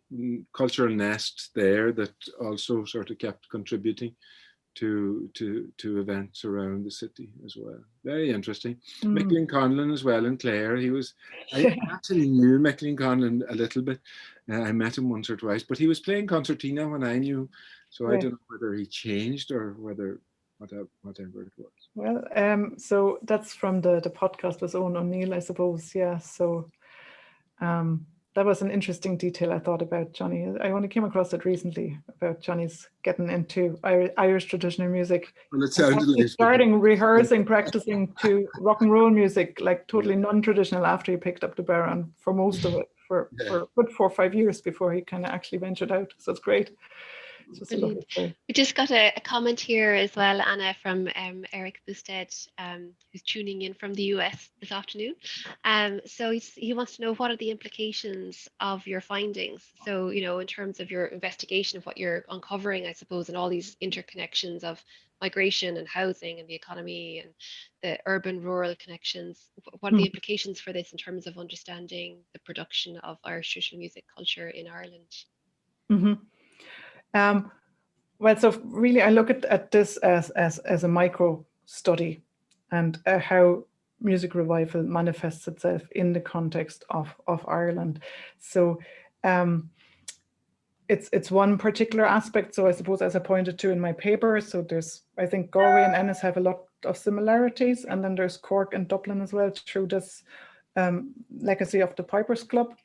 cultural nest there that also sort of kept contributing to events around the city as well. Very interesting. Micheline Conlon as well in Clare. I actually knew Micheline Conlon a little bit. I met him once or twice, but he was playing concertina when I knew, so I don't know whether he changed or whether whatever it was. Well, so that's from the podcast with Owen O'Neill, I suppose. Yeah. So, that was an interesting detail I thought about Johnny. I only came across it recently about Johnny's getting into Irish traditional music. Well, it sounded like starting rehearsing, practicing to rock and roll music, like totally non-traditional after he picked up the baron for most of it, for good 4 or 5 years before he kind of actually ventured out. So it's great. It's just a lovely story. We just got a comment here as well, Anna, from Eric Busted, who's tuning in from the US this afternoon. So he wants to know, what are the implications of your findings? So, you know, in terms of your investigation of what you're uncovering, I suppose, and all these interconnections of migration and housing and the economy and the urban-rural connections, what are the implications for this in terms of understanding the production of Irish traditional music culture in Ireland? Well, so really, I look at this as a micro study, and how music revival manifests itself in the context of Ireland. So it's one particular aspect. So I suppose, as I pointed to in my paper, so there's, I think Galway and Ennis have a lot of similarities, and then there's Cork and Dublin as well through this legacy of the Pipers Club.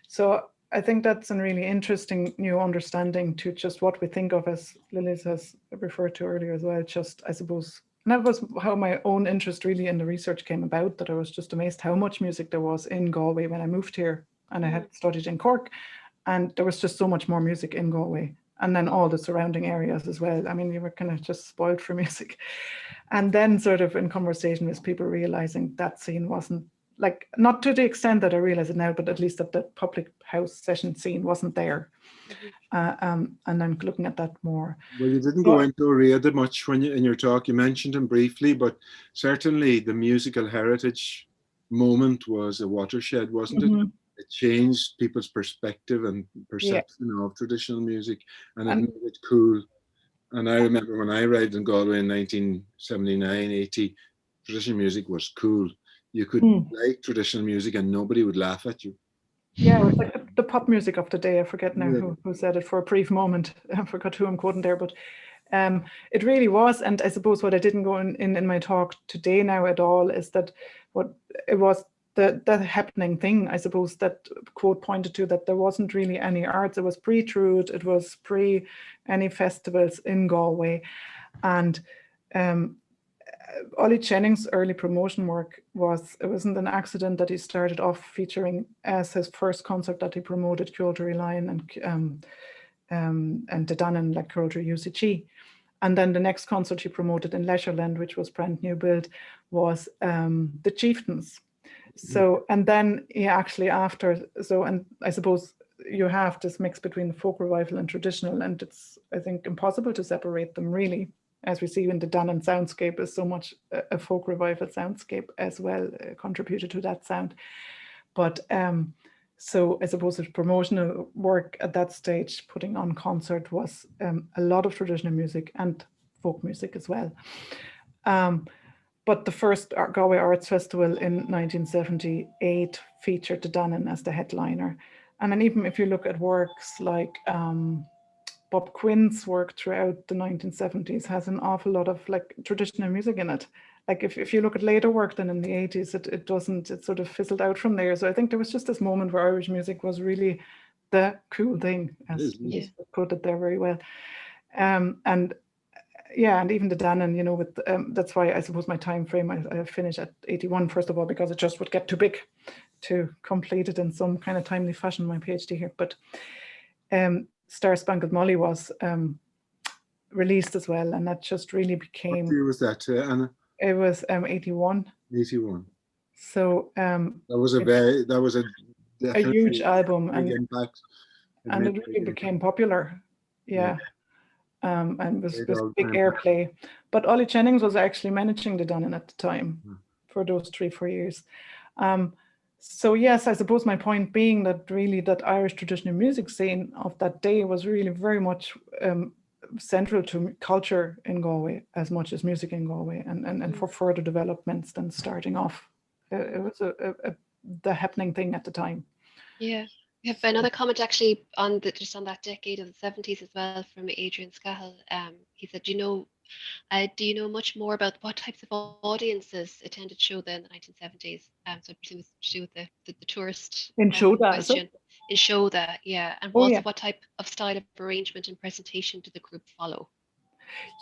So I think that's a really interesting new understanding to just what we think of, as Lillis has referred to earlier as well, just, I suppose, and that was how my own interest really in the research came about, that I was just amazed how much music there was in Galway when I moved here, and I had studied in Cork, and there was just so much more music in Galway, and then all the surrounding areas as well. I mean, you were kind of just spoiled for music. And then sort of in conversation with people realizing that scene wasn't, like, not to the extent that I realize it now, but at least that the public house session scene wasn't there. And then looking at that more. Well, you didn't go into Riada much when in your talk. You mentioned him briefly, but certainly the musical heritage moment was a watershed, wasn't it? It changed people's perspective and perception of traditional music, and it made it cool. And I remember when I arrived in Galway in 1979, 80, traditional music was cool. You could like traditional music and nobody would laugh at you. Yeah, it was like the pop music of the day. I forget now who said it for a brief moment. I forgot who I'm quoting there, but it really was. And I suppose what I didn't go in my talk today now at all is that what it was, the happening thing, I suppose, that quote pointed to, that there wasn't really any arts. It was pre-Trude, it was pre any festivals in Galway. And Ollie Jennings' early promotion work it wasn't an accident that he started off featuring as his first concert that he promoted Culture Line and the Dannon like Culture UCG. And then the next concert he promoted in Leisureland, which was brand new build, was the Chieftains. So, and then he actually and I suppose you have this mix between folk revival and traditional, and it's, I think, impossible to separate them really, as we see in the Dannon soundscape is so much a folk revival soundscape as well, contributed to that sound. But so I suppose the promotional work at that stage, putting on concert, was a lot of traditional music and folk music as well. But the first Galway Arts Festival in 1978 featured the Dannon as the headliner. And then even if you look at works like Bob Quinn's work throughout the 1970s has an awful lot of like traditional music in it. Like if you look at later work then in the 80s, it sort of fizzled out from there. So I think there was just this moment where Irish music was really the cool thing, as you put it there very well. And even the Dannon, you know, with that's why I suppose my time frame, I finished at 81, first of all, because it just would get too big to complete it in some kind of timely fashion, my PhD here. But Star Spangled Molly was released as well, and that just really became. What year was that, Anna? It was 81. 81. So that was a huge album, and impact. And it really became popular. Yeah. And was big airplay. But Ollie Jennings was actually managing the Dannon at the time for those 3-4 years. So yes, I suppose my point being that really that Irish traditional music scene of that day was really very much central to culture in Galway as much as music in Galway, and for further developments than starting off. It was the happening thing at the time. Yeah. We have another comment actually on that decade of the 70s as well from Adrian Scahill. He said, you know, Do you know much more about what types of audiences attended Shoda in the 1970s? So I presume it's to do with the tourist In Shoda, is it? question. In Shoda, yeah. And Oh, also, yeah. what type of style of arrangement and presentation did the group follow?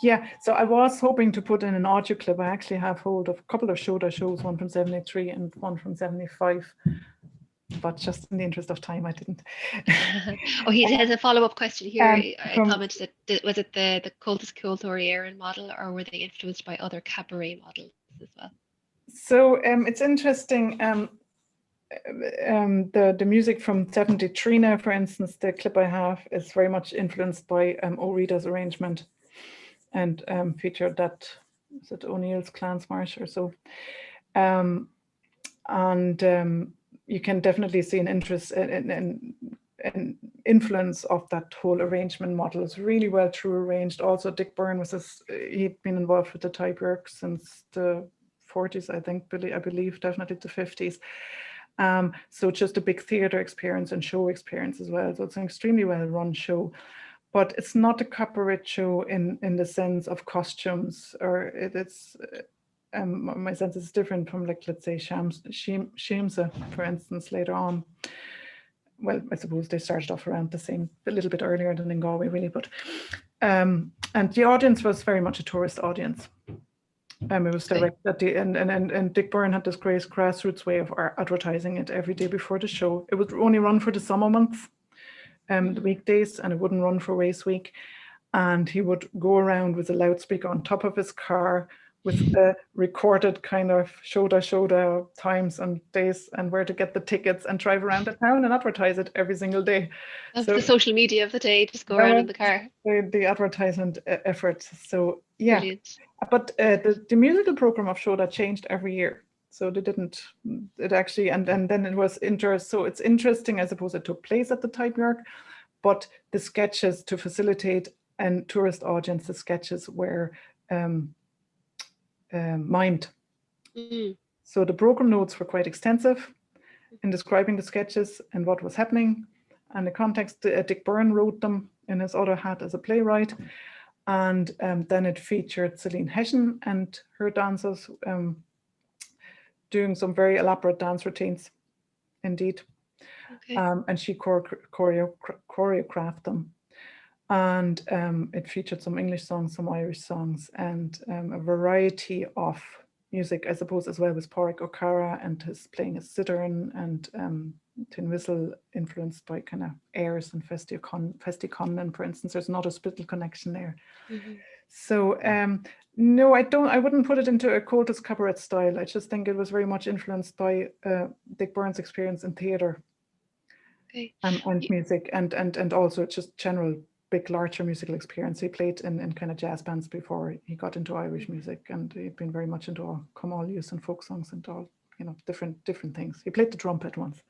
Yeah, so I was hoping to put in an audio clip. I actually have hold of a couple of Shoda shows, one from 73 and one from 75. But just in the interest of time, I didn't. Oh, he has a follow-up question here. A from, comment that was it the Cultus Culturier model, or were they influenced by other cabaret models as well? So it's interesting. The music from 73 now, for instance, the clip I have is very much influenced by O'Reda's arrangement, and featured that, is it O'Neill's Clans March or so. You can definitely see an interest in influence of that whole arrangement model. It's really well through arranged. Also, Dick Byrne was he'd been involved with the type work since the 40s, I think, I believe, definitely the 50s. So it's just a big theatre experience and show experience as well. So it's an extremely well run show, but it's not a cabaret show in the sense of costumes, or it's. My sense is different from, like, let's say Shamsa, for instance, later on. Well, I suppose they started off around the same, a little bit earlier than in Galway, really, but and the audience was very much a tourist audience. It was directed at the and Dick Byrne had this great grassroots way of advertising it every day before the show. It would only run for the summer months, the weekdays, and it wouldn't run for race week. And he would go around with a loudspeaker on top of his car with a recorded kind of Shoda times and days and where to get the tickets, and drive around the town and advertise it every single day. That's the social media of the day, just go around in the car. The advertisement efforts. So yeah. Brilliant. But the musical program of Shoda changed every year. So they didn't, it actually, and then it was so it's interesting, I suppose it took place at the Type York, but the sketches to facilitate and tourist audience, the sketches were mimed. So the program notes were quite extensive in describing the sketches and what was happening. And the context, Dick Byrne wrote them in his other hat as a playwright. And then it featured Celine Hession and her dancers doing some very elaborate dance routines, indeed. Okay. And she choreographed them. And it featured some English songs, some Irish songs, and a variety of music, I suppose, as well, with Pádraig O'Cara and his playing a cithern, and tin whistle influenced by kind of airs and Festi-Connan, for instance. There's not a spittle connection there. So no, I wouldn't put it into a cultus cabaret style. I just think it was very much influenced by Dick Byrne's experience in theatre. Okay. And music, and also just general big, larger musical experience. He played in kind of jazz bands before he got into Irish music, and he'd been very much into all come use and folk songs and all, you know, different things. He played the trumpet once.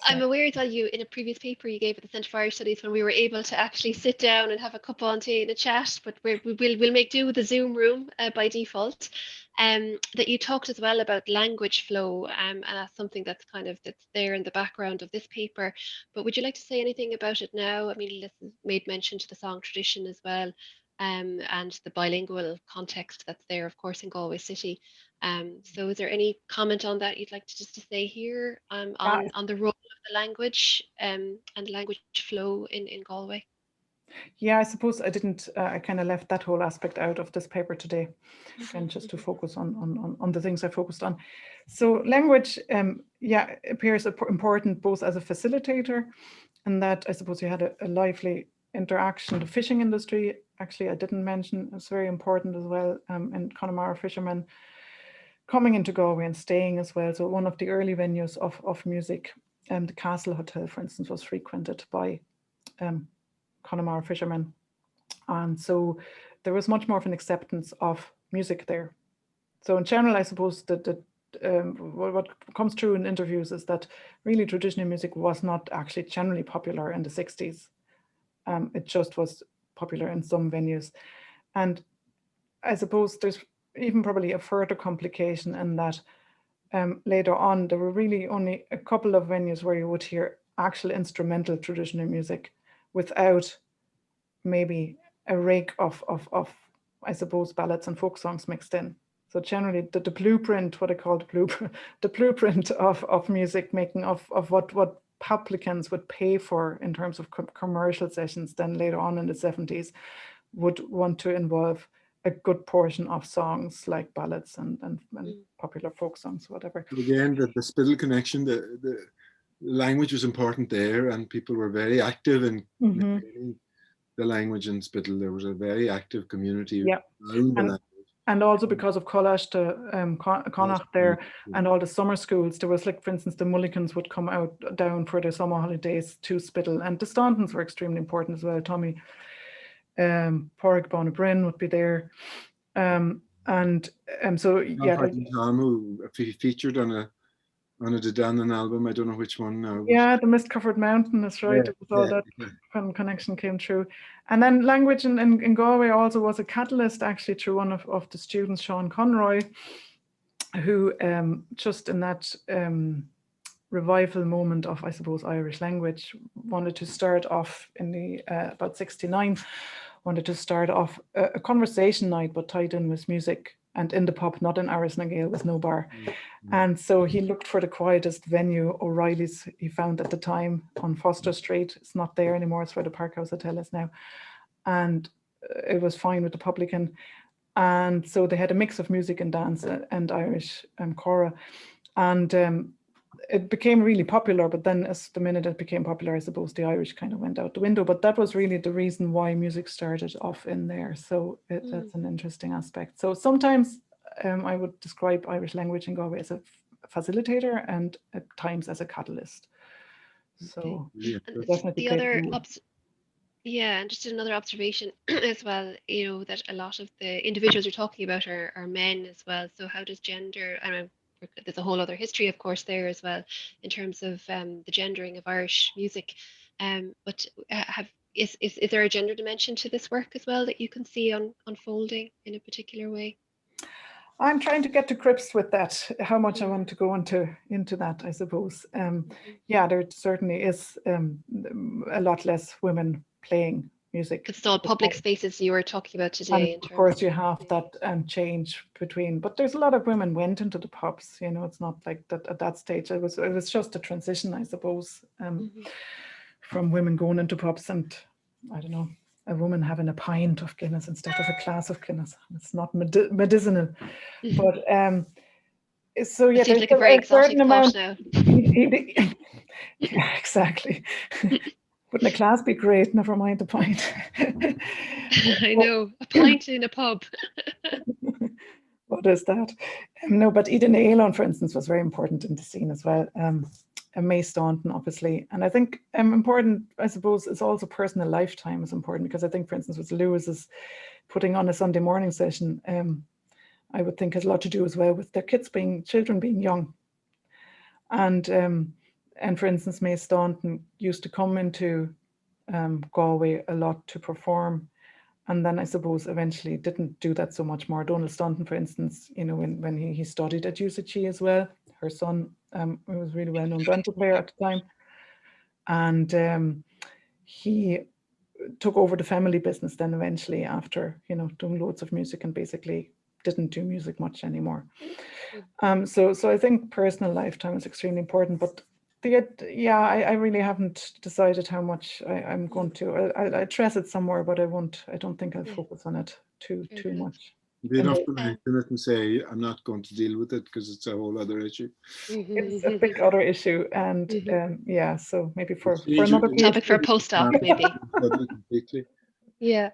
I'm aware that you, in a previous paper you gave at the Centre for Irish Studies, when we were able to actually sit down and have a cup of tea and a chat, but we'll make do with the Zoom room by default. That you talked as well about language flow, and that's something that's there in the background of this paper. But would you like to say anything about it now? I mean, Liz made mention to the song tradition as well, and the bilingual context that's there, of course, in Galway City. So is there any comment on that you'd like to say here on the role of the language and the language flow in Galway? Yeah, I suppose I didn't, I kind of left that whole aspect out of this paper today, and just to focus on the things I focused on. So language, yeah, appears important both as a facilitator, and that I suppose you had a lively interaction. The fishing industry, actually, I didn't mention, is very important as well, and Connemara fishermen coming into Galway and staying as well. So one of the early venues of music, the Castle Hotel, for instance, was frequented by Connemara fishermen. And so there was much more of an acceptance of music there. So in general, I suppose that what comes through in interviews is that really traditional music was not actually generally popular in the 60s. It just was popular in some venues. And I suppose there's even probably a further complication in that later on, there were really only a couple of venues where you would hear actual instrumental traditional music without maybe a rake of I suppose, ballads and folk songs mixed in. So generally the blueprint, what I call the blueprint of music making, of what publicans would pay for in terms of commercial sessions then later on in the 70s would want to involve a good portion of songs like ballads and popular folk songs, whatever. Again, the Spittle connection, the language was important there, and people were very active in maintaining the language in Spittle. There was a very active community around the language. And also because of Collage to Connacht there, and all the summer schools, there was, like, for instance, the Mulligans would come down for their summer holidays to Spittle, and the Stauntons were extremely important as well. Tommy Porrick Bonabrin would be there. So yeah. Tom, who featured on a Dedanan album, I don't know which one now. Yeah, the Mist Covered Mountain, that's right. It was all that connection came through. And then language in Galway also was a catalyst, actually, through one of the students, Sean Conroy, who just in that revival moment of, I suppose, Irish language, wanted to start off in the about 69, wanted to start off a conversation night, but tied in with music, and in the pub, not in Aris na Gael, with no bar. And so he looked for the quietest venue, O'Reilly's, he found at the time on Foster Street. It's not there anymore, it's where the Parkhouse Hotel is now. And it was fine with the publican. And so they had a mix of music and dance and Irish chora. And it became really popular, but then as the minute it became popular, I suppose the Irish kind of went out the window. But that was really the reason why music started off in there. So that's an interesting aspect. So sometimes I would describe Irish language in Galway as a facilitator and at times as a catalyst. So definitely and just another observation as well, you know, that a lot of the individuals you're talking about are men as well. So how does gender, there's a whole other history, of course, there as well, in terms of the gendering of Irish music. But is there a gender dimension to this work as well that you can see unfolding in a particular way? I'm trying to get to grips with that, how much I want to go into that, I suppose. Yeah, there certainly is a lot less women playing music. It's all public spaces you were talking about today. And of course, you have that change between, but there's a lot of women went into the pubs. You know, it's not like that at that stage. It was just a transition, I suppose, from women going into pubs and, I don't know, a woman having a pint of Guinness instead of a glass of Guinness. It's not medicinal, but so yeah, there's like a certain amount now. Yeah, exactly. Wouldn't a class be great? Never mind a pint. I know, a pint in a pub. What is that? No, but Eden Aelon, for instance, was very important in the scene as well. May Staunton, obviously. And I think important, I suppose, is also personal lifetime is important, because I think, for instance, with Lewis's putting on a Sunday morning session, I would think has a lot to do as well with their children being young. And for instance, May Staunton used to come into Galway a lot to perform, and then I suppose eventually didn't do that so much more. Donald Staunton, for instance, you know, when he studied at UCG as well, her son was really well-known banjo player at the time, and he took over the family business then eventually after, you know, doing loads of music, and basically didn't do music much anymore. So I think personal lifetime is extremely important, but I really haven't decided how much I'm going to. I'll address it somewhere, but I don't think I'll focus on it too much. Be enough to mention it and say I'm not going to deal with it because it's a whole other issue. It's a big other issue, and so maybe for another topic for a post-doc, maybe. Yeah.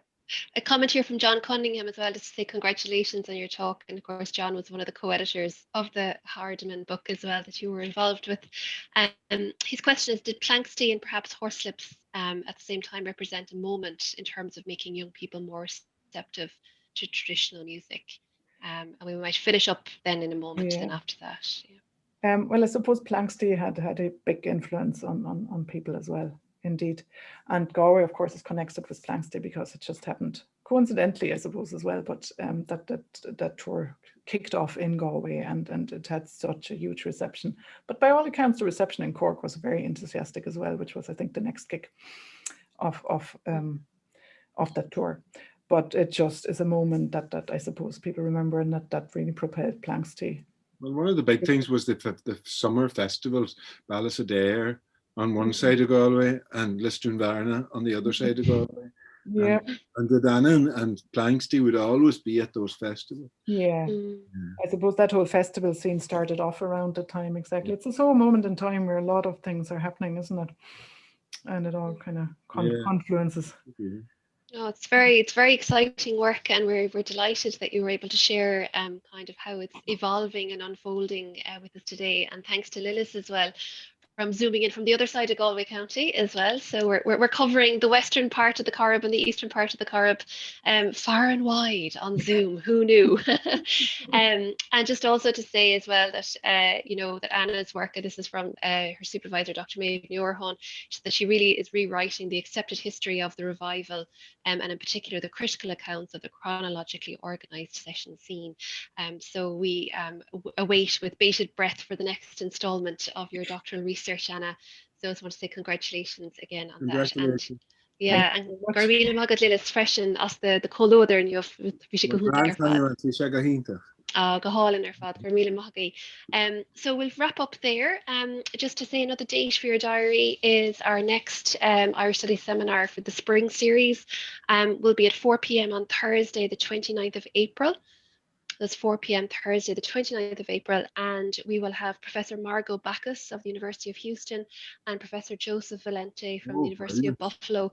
A comment here from John Cunningham as well, just to say congratulations on your talk. And of course, John was one of the co-editors of the Hardiman book as well that you were involved with. His question is, did Planxty and perhaps Horslips at the same time represent a moment in terms of making young people more receptive to traditional music? And we might finish up then in a moment then after that. Yeah. Well, I suppose Planxty had a big influence on people as well. Indeed. And Galway, of course, is connected with Planxty because it just happened coincidentally, I suppose, as well. But that tour kicked off in Galway and it had such a huge reception. But by all accounts, the reception in Cork was very enthusiastic as well, which was, I think, the next kick of of that tour. But it just is a moment that I suppose people remember, and that really propelled Planxty. Well, one of the big things was the summer festivals, Ballasadair on one side of Galway and Lisdoonvarna on the other side of Galway. Yeah. And Godanan and Planxty would always be at those festivals. Yeah. I suppose that whole festival scene started off around the time, exactly. It's a sort of moment in time where a lot of things are happening, isn't it? And it all kind of confluences. No, it's very exciting work, and we're delighted that you were able to share kind of how it's evolving and unfolding with us today. And thanks to Lillis as well, from zooming in from the other side of Galway County as well. So we're covering the western part of the Corrib and the eastern part of the Corrib, far and wide on Zoom. Who knew? And just also to say as well that you know, that Anna's work, and this is from her supervisor, Dr. Maeve Muirhone, that she really is rewriting the accepted history of the revival, and in particular the critical accounts of the chronologically organised session scene. So we await with bated breath for the next instalment of your doctoral research, Anna. So I just want to say congratulations again on that. And yeah, and Gaillmh magad Lillis freshen us the color and you've Gahalin ar fad Gaillmh magad. So we'll wrap up there. Just to say another date for your diary is our next Irish Studies seminar for the spring series. Will be at 4 p.m. on Thursday, the 29th of April. That's 4 p.m. Thursday, the 29th of April, and we will have Professor Margot Bacchus of the University of Houston and Professor Joseph Valente from the University of Buffalo.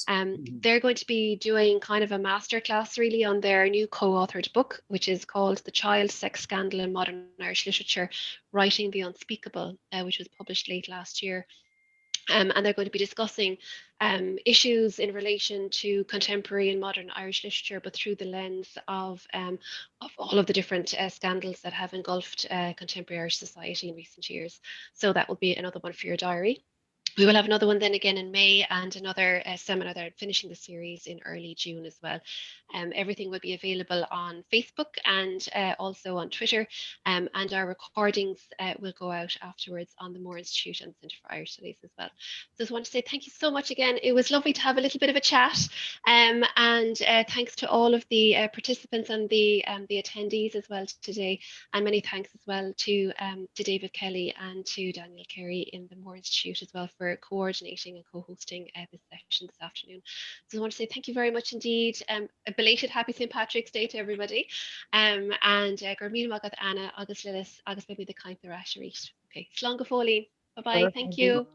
They're going to be doing kind of a masterclass really on their new co-authored book, which is called The Child Sex Scandal in Modern Irish Literature, Writing the Unspeakable, which was published late last year. And they're going to be discussing issues in relation to contemporary and modern Irish literature, but through the lens of all of the different scandals that have engulfed contemporary Irish society in recent years. So that will be another one for your diary. We will have another one then again in May, and another seminar there finishing the series in early June as well. Everything will be available on Facebook and also on Twitter, and our recordings will go out afterwards on the Moore Institute and Centre for Irish Studies as well. So I just want to say thank you so much again. It was lovely to have a little bit of a chat, and thanks to all of the participants and the attendees as well today, and many thanks as well to David Kelly and to Daniel Carey in the Moore Institute as well for coordinating and co-hosting this session this afternoon. So I want to say thank you very much indeed. A belated happy St. Patrick's Day to everybody. And gur míle magad Anna agus Lillis agus maybe the kaint the rasherit. Okay, slán go fóill. Bye bye. Thank you.